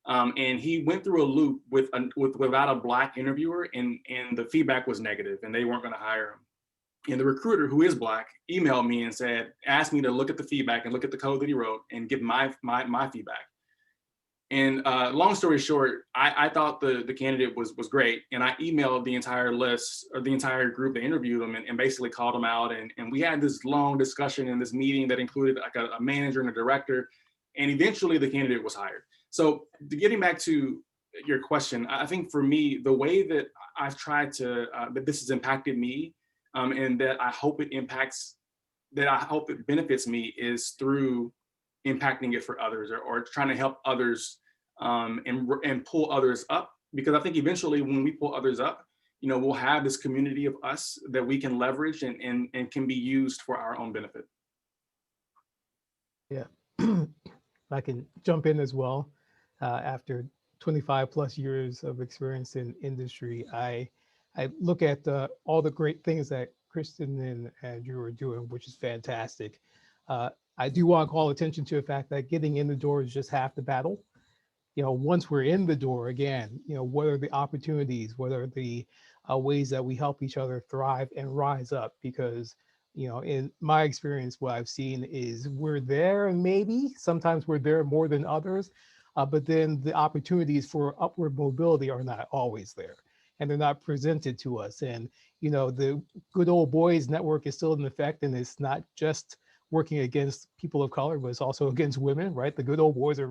And he went through a loop without a Black interviewer, and the feedback was negative and they weren't going to hire him. And the recruiter, who is Black, emailed me and asked me to look at the feedback and look at the code that he wrote and give my feedback. And long story short, I thought the candidate was great. And I emailed the entire list, or the entire group that interviewed them, and basically called them out. And we had this long discussion in this meeting that included like a manager and a director. And eventually the candidate was hired. So getting back to your question, I think for me, the way that I've tried to, that this has impacted me, and that I hope it benefits me, is through impacting it for others, or trying to help others and pull others up. Because I think eventually when we pull others up, we'll have this community of us that we can leverage and can be used for our own benefit. Yeah, I can jump in as well. After 25 plus years of experience in industry, I look at all the great things that Kristen and Andrew are doing, which is fantastic. I do want to call attention to the fact that getting in the door is just half the battle. Once we're in the door again, what are the opportunities? What are the ways that we help each other thrive and rise up? Because, in my experience, what I've seen is we're there, and maybe sometimes we're there more than others, but then the opportunities for upward mobility are not always there, and they're not presented to us. And, the good old boys network is still in effect, and it's not just working against people of color, but it's also against women, right? The good old boys they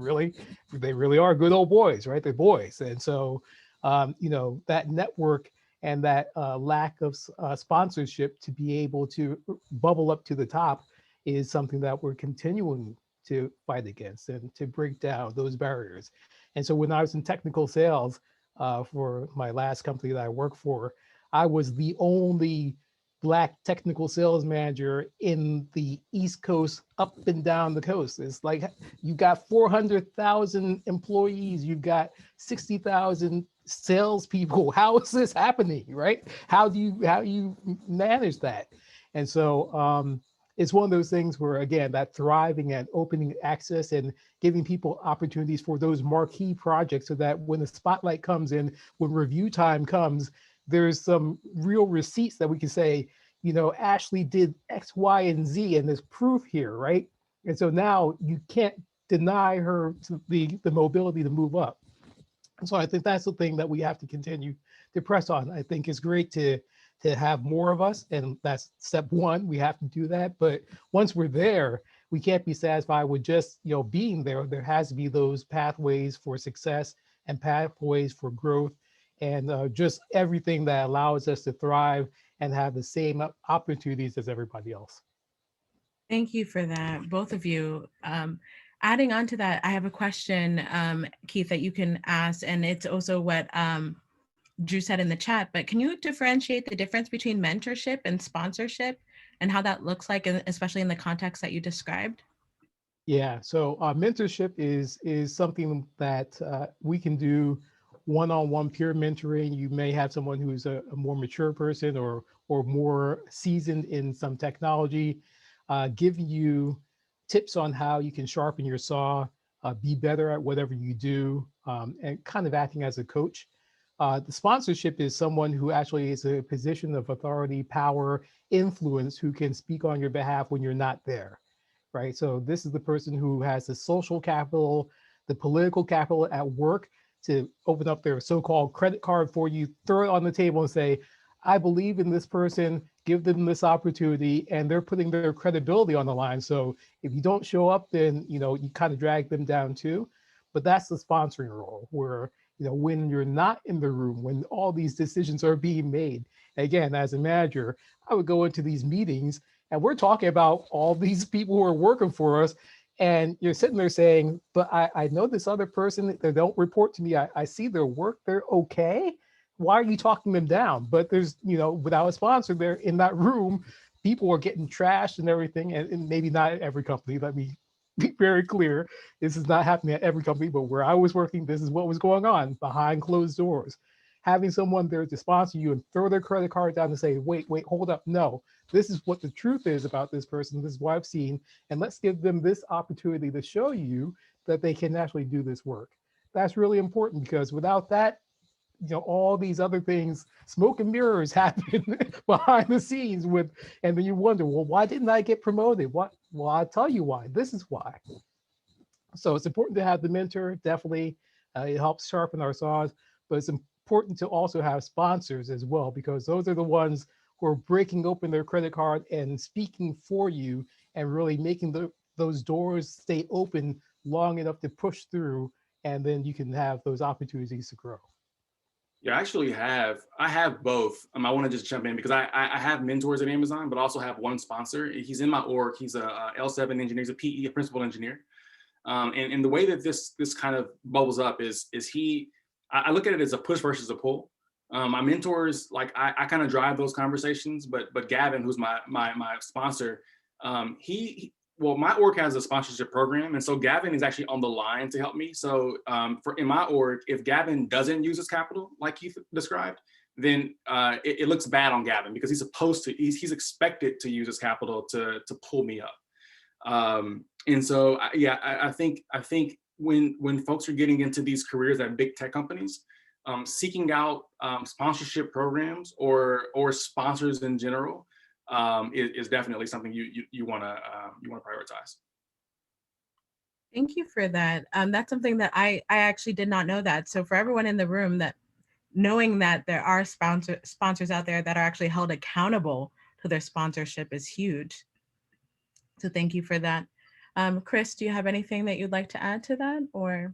really are good old boys, right? They're boys. And so, that network and that lack of sponsorship to be able to bubble up to the top is something that we're continuing to fight against and to break down those barriers. And so when I was in technical sales for my last company that I worked for, I was the only Black technical sales manager in the East Coast, up and down the coast. It's like you got 400,000 employees, you've got 60,000 salespeople. How is this happening, right? How do you manage that? And so it's one of those things where, again, that thriving and opening access and giving people opportunities for those marquee projects, so that when the spotlight comes in, when review time comes, there's some real receipts that we can say, Ashley did X, Y, and Z, and there's proof here, right? And so now you can't deny her the mobility to move up. And so I think that's the thing that we have to continue to press on. I think it's great to have more of us, and that's step one. We have to do that. But once we're there, we can't be satisfied with just being there. There has to be those pathways for success and pathways for growth, and just everything that allows us to thrive and have the same opportunities as everybody else. Thank you for that, both of you. Adding on to that, I have a question, Keith, that you can ask, and it's also what Drew said in the chat, but can you differentiate the difference between mentorship and sponsorship and how that looks like, especially in the context that you described? Yeah, so mentorship is something that we can do one-on-one peer mentoring. You may have someone who's a more mature person or more seasoned in some technology, giving you tips on how you can sharpen your saw, be better at whatever you do, and kind of acting as a coach. The sponsorship is someone who actually is a position of authority, power, influence, who can speak on your behalf when you're not there, right? So this is the person who has the social capital, the political capital at work to open up their so-called credit card for you, throw it on the table and say, I believe in this person, give them this opportunity, and they're putting their credibility on the line. So if you don't show up, then you kind of drag them down too. But that's the sponsoring role, where when you're not in the room, when all these decisions are being made. Again, as a manager, I would go into these meetings and we're talking about all these people who are working for us. And you're sitting there saying, but I know this other person, they don't report to me. I see their work, they're okay. Why are you talking them down? But there's, without a sponsor there in that room, people are getting trashed and everything. And maybe not at every company, let me be very clear. This is not happening at every company, but where I was working, this is what was going on behind closed doors. Having someone there to sponsor you and throw their credit card down and say, wait, hold up. No, this is what the truth is about this person. This is what I've seen. And let's give them this opportunity to show you that they can actually do this work. That's really important, because without that, all these other things, smoke and mirrors happen behind the scenes and then you wonder, well, why didn't I get promoted? What? Well, I'll tell you why. This is why. So it's important to have the mentor, definitely. It helps sharpen our saws, but it's important to also have sponsors as well, because those are the ones who are breaking open their credit card and speaking for you and really making those doors stay open long enough to push through, and then you can have those opportunities to grow. Yeah, I have both. I want to just jump in because I have mentors at Amazon, but also have one sponsor. He's in my org. He's a L7 engineer. He's a PE, a principal engineer. And the way that this kind of bubbles up is I look at it as a push versus a pull. My mentors, like I kind of drive those conversations, but Gavin, who's my sponsor, well, my org has a sponsorship program, and so Gavin is actually on the line to help me. So in my org, if Gavin doesn't use his capital, like Keith described, then it looks bad on Gavin because he's expected to use his capital to pull me up. And so I think when folks are getting into these careers at big tech companies, seeking out sponsorship programs or sponsors in general is definitely something you want to prioritize. Thank you for that. That's something that I actually did not know that. So for everyone in the room, that knowing that there are sponsors out there that are actually held accountable to their sponsorship is huge. So thank you for that. Kris, do you have anything that you'd like to add to that, or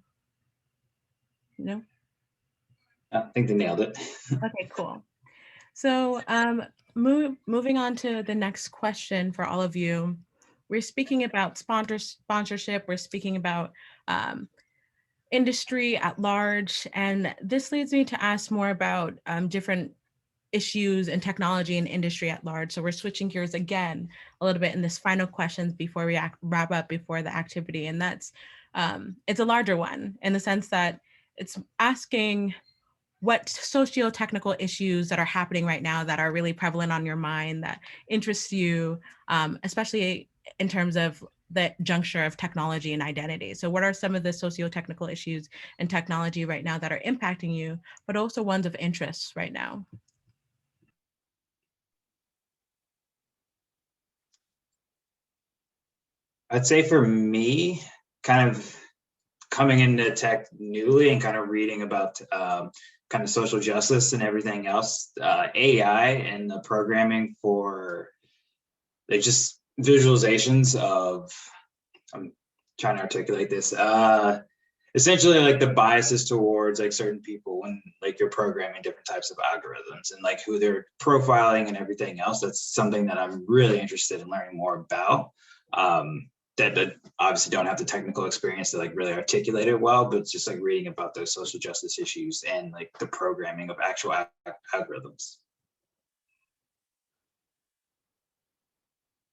no? I think they nailed it. Okay, cool. So moving on to the next question for all of you. We're speaking about sponsorship. We're speaking about industry at large. And this leads me to ask more about different issues in technology and industry at large. So we're switching gears again a little bit in this final questions before we wrap up before the activity. And that's, it's a larger one in the sense that it's asking what socio-technical issues that are happening right now that are really prevalent on your mind, that interests you, especially in terms of the juncture of technology and identity. So what are some of the socio-technical issues in technology right now that are impacting you, but also ones of interest right now? I'd say for me, kind of coming into tech newly and kind of reading about kind of social justice and everything else, AI and the programming for like just visualizations of, I'm trying to articulate this, essentially like the biases towards like certain people when like you're programming different types of algorithms and like who they're profiling and everything else. That's something that I'm really interested in learning more about. That obviously don't have the technical experience to like really articulate it well, but it's just like reading about those social justice issues and like the programming of actual algorithms.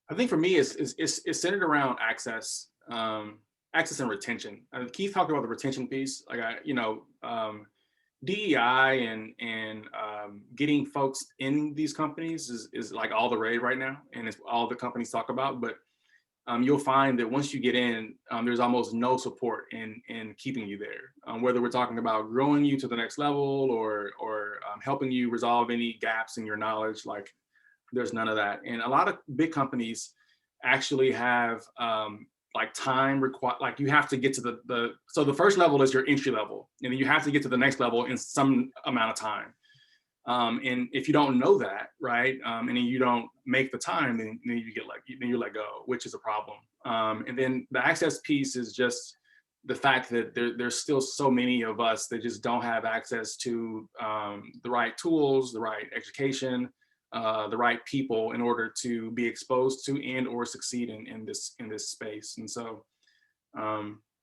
I think for me, it's centered around access, access and retention. Keith talked about the retention piece, like DEI and getting folks in these companies is like all the rage right now, and it's all the companies talk about. But you'll find that once you get in, there's almost no support in keeping you there. Whether we're talking about growing you to the next level or helping you resolve any gaps in your knowledge, like there's none of that. And a lot of big companies actually have like time required, like you have to get to so the first level is your entry level, and then you have to get to the next level in some amount of time. And if you don't know that, right, and then you don't make the time, then you let go, which is a problem. And then the access piece is just the fact that there's still so many of us that just don't have access to the right tools, the right education, the right people in order to be exposed to and or succeed in this space. And so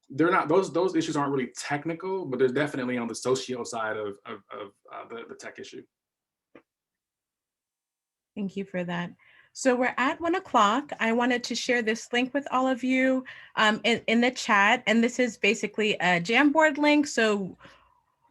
they're not, those issues aren't really technical, but they're definitely on the socio side of the tech issue. Thank you for that. So we're at 1 o'clock. I wanted to share this link with all of you in the chat. And this is basically a Jamboard link. So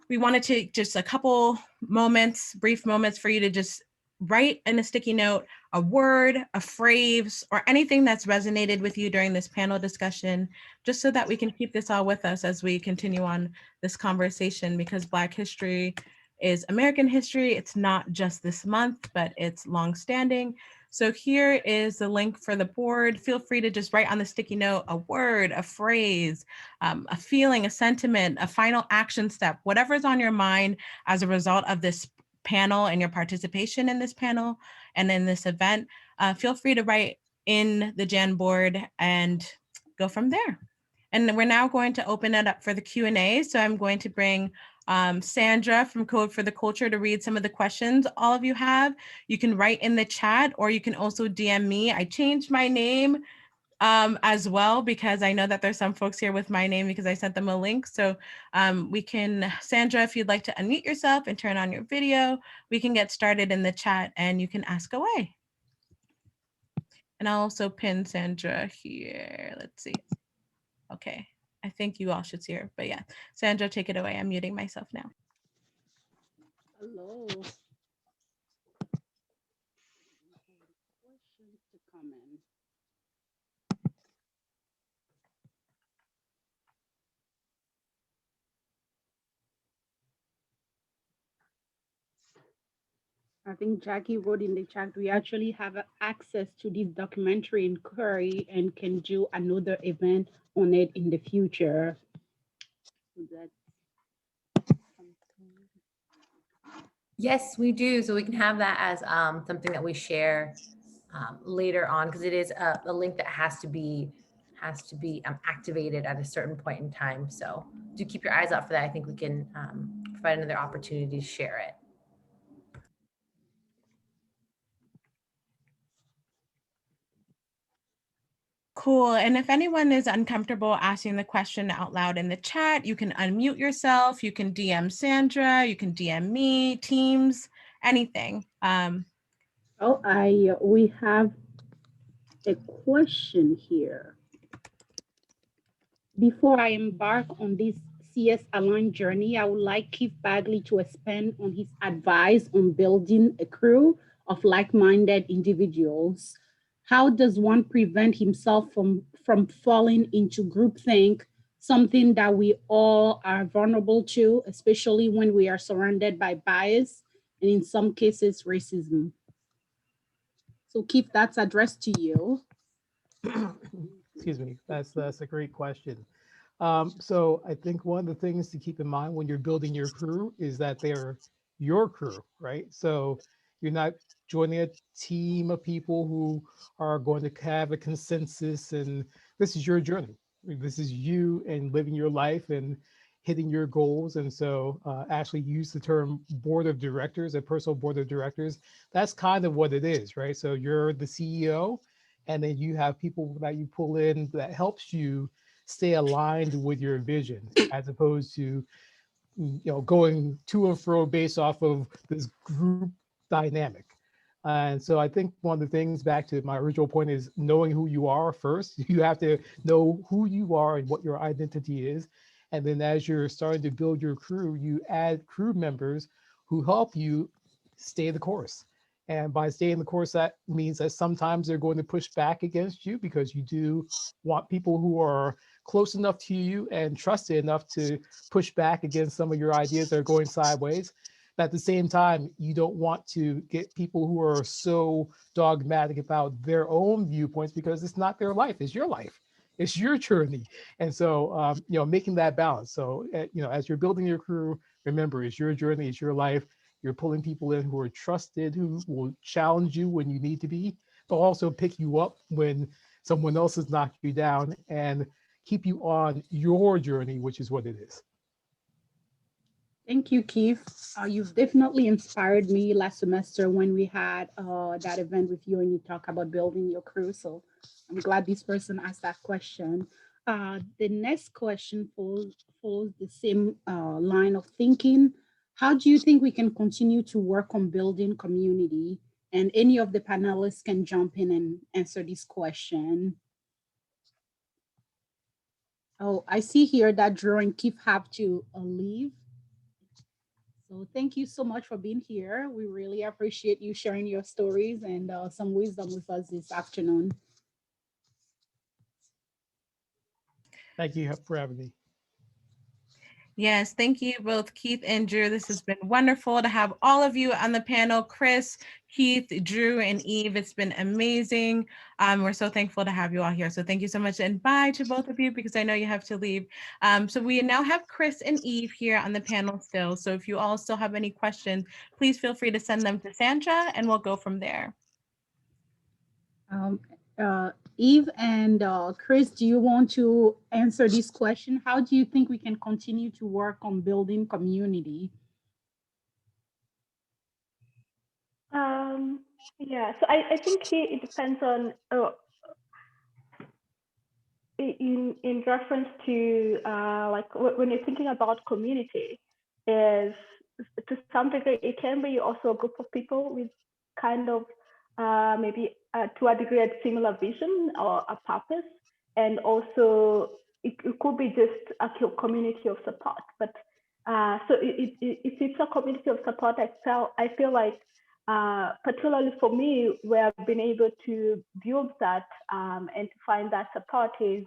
we wanted to just a couple moments, brief moments for you to just write in a sticky note a word, a phrase, or anything that's resonated with you during this panel discussion, just so that we can keep this all with us as we continue on this conversation, because Black history is American history. It's not just this month, but it's longstanding. So here is the link for the board. Feel free to just write on the sticky note a word, a phrase, a feeling, a sentiment, a final action step, whatever's on your mind as a result of this panel and your participation in this panel and in this event. Feel free to write in the Jamboard and go from there. And we're now going to open it up for the Q&A. So I'm going to bring Sandra from Code for the Culture to read some of the questions all of you have. You can write in the chat, or you can also DM me. I changed my name as well, because I know that there's some folks here with my name because I sent them a link. So we can, Sandra, if you'd like to unmute yourself and turn on your video, we can get started in the chat and you can ask away. And I'll also pin Sandra here. Let's see. Okay, I think you all should see her, but yeah. Sandra, take it away. I'm muting myself now. Hello. Questions to come in. I think Jackie wrote in the chat, we actually have access to this documentary inquiry and can do another event on it in the future. So that's Yes, we do. So we can have that as something that we share later on, because it is a link that has to be activated at a certain point in time. So do keep your eyes out for that. I think we can provide another opportunity to share it. Cool. And if anyone is uncomfortable asking the question out loud in the chat, you can unmute yourself. You can DM Sandra. You can DM me, Teams, anything. we have a question here. Before I embark on this CS aligned journey, I would like Keith Bagley to expand on his advice on building a crew of like-minded individuals. How does one prevent himself from falling into groupthink, something that we all are vulnerable to, especially when we are surrounded by bias and in some cases racism? So Keith, that's addressed to you. Excuse me, that's a great question. So I think one of the things to keep in mind when you're building your crew is that they're your crew, right? So you're not joining a team of people who are going to have a consensus, and this is your journey. This is you and living your life and hitting your goals. And so Ashley used the term board of directors, a personal board of directors. That's kind of what it is, right? So you're the CEO, and then you have people that you pull in that helps you stay aligned with your vision, as opposed to going to and fro based off of this group dynamic. And so I think one of the things, back to my original point, is knowing who you are first. You have to know who you are and what your identity is. And then as you're starting to build your crew, you add crew members who help you stay the course. And by staying the course, that means that sometimes they're going to push back against you, because you do want people who are close enough to you and trusted enough to push back against some of your ideas that are going sideways. But at the same time, you don't want to get people who are so dogmatic about their own viewpoints, because it's not their life, it's your life. It's your journey. And so, making that balance. So, as you're building your crew, remember, it's your journey, it's your life. You're pulling people in who are trusted, who will challenge you when you need to be, but also pick you up when someone else has knocked you down, and keep you on your journey, which is what it is. Thank you, Keith. You've definitely inspired me last semester when we had that event with you and you talk about building your crew. So I'm glad this person asked that question. The next question follows the same line of thinking. How do you think we can continue to work on building community? And any of the panelists can jump in and answer this question. Oh, I see here that Drew and Keith have to leave. So thank you so much for being here. We really appreciate you sharing your stories and some wisdom with us this afternoon. Thank you for having me. Yes, thank you both, Keith and Drew. This has been wonderful to have all of you on the panel. Kris, Keith, Drew, and Eve, it's been amazing. We're so thankful to have you all here. So thank you so much, and bye to both of you, because I know you have to leave. So we now have Kris and Eve here on the panel still. So if you all still have any questions, please feel free to send them to Sandra, and we'll go from there. Eve and Kris, do you want to answer this question? How do you think we can continue to work on building community? Yeah, so I think here it depends on in reference to like when you're thinking about community, is to some degree it can be also a group of people with kind of maybe to a degree a similar vision or a purpose, and also it could be just a community of support. But so if it's a community of support, I feel like particularly for me, where I've been able to build that and to find that support is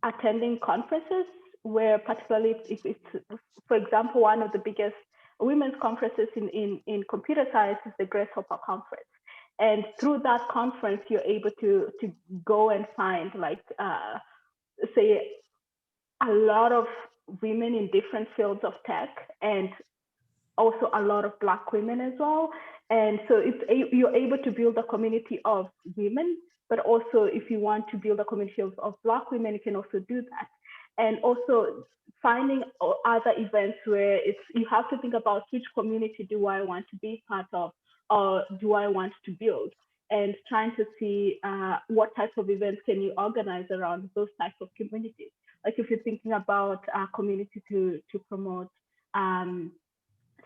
attending conferences, where particularly if it's, for example, one of the biggest women's conferences in computer science is the Grace Hopper Conference. And through that conference, you're able to go and find like, say, a lot of women in different fields of tech, and also a lot of Black women as well. And so you're able to build a community of women, but also if you want to build a community of Black women, you can also do that. And also finding other events where you have to think about which community do I want to be part of, or do I want to build, and trying to see what types of events can you organize around those types of communities. Like if you're thinking about a community to promote,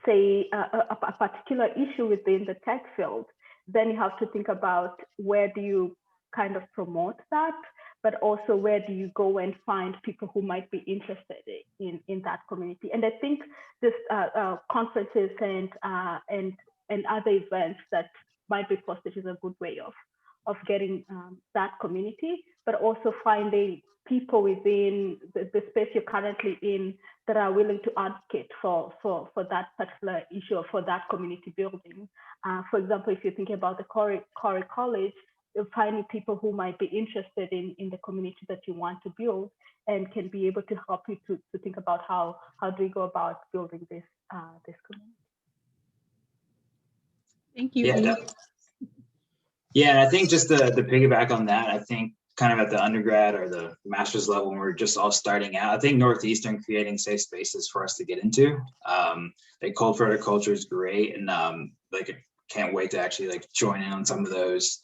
say, a particular issue within the tech field, then you have to think about where do you kind of promote that, but also where do you go and find people who might be interested in that community. And I think this conferences and other events that might be posted is a good way of getting that community, but also finding people within the space you're currently in that are willing to advocate for that particular issue or for that community building. For example, if you're thinking about the Corey College, you're finding people who might be interested in the community that you want to build and can be able to help you to think about how do we go about building this community. Thank you. Yeah, yeah, and I think just the piggyback on that, I think kind of at the undergrad or the master's level when we're just all starting out, I think Northeastern creating safe spaces for us to get into. Like Code for Culture is great, and like I can't wait to actually like join in on some of those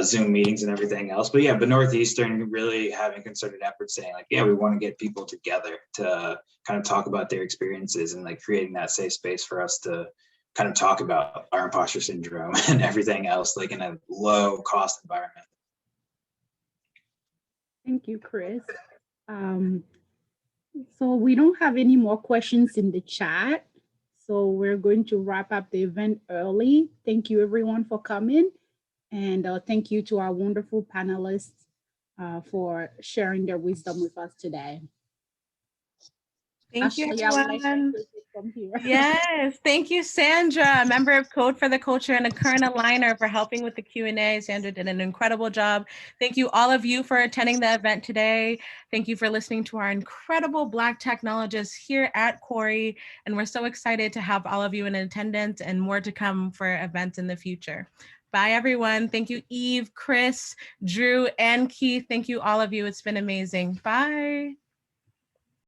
Zoom meetings and everything else. But yeah, but Northeastern really having concerted efforts saying like, yeah, we want to get people together to kind of talk about their experiences and like creating that safe space for us to kind of talk about our imposter syndrome and everything else, like in a low cost environment. Thank you, Kris. So we don't have any more questions in the chat. So we're going to wrap up the event early. Thank you everyone for coming. And thank you to our wonderful panelists for sharing their wisdom with us today. Thank you, Ashley, I would like to everyone. take it from here. Yes, thank you, Sandra, member of Code for the Culture and a current aligner, for helping with the Q&A. Sandra did an incredible job. Thank you, all of you, for attending the event today. Thank you for listening to our incredible Black technologists here at Corey. And we're so excited to have all of you in attendance and more to come for events in the future. Bye, everyone. Thank you, Eve, Kris, Drew, and Keith. Thank you, all of you. It's been amazing. Bye.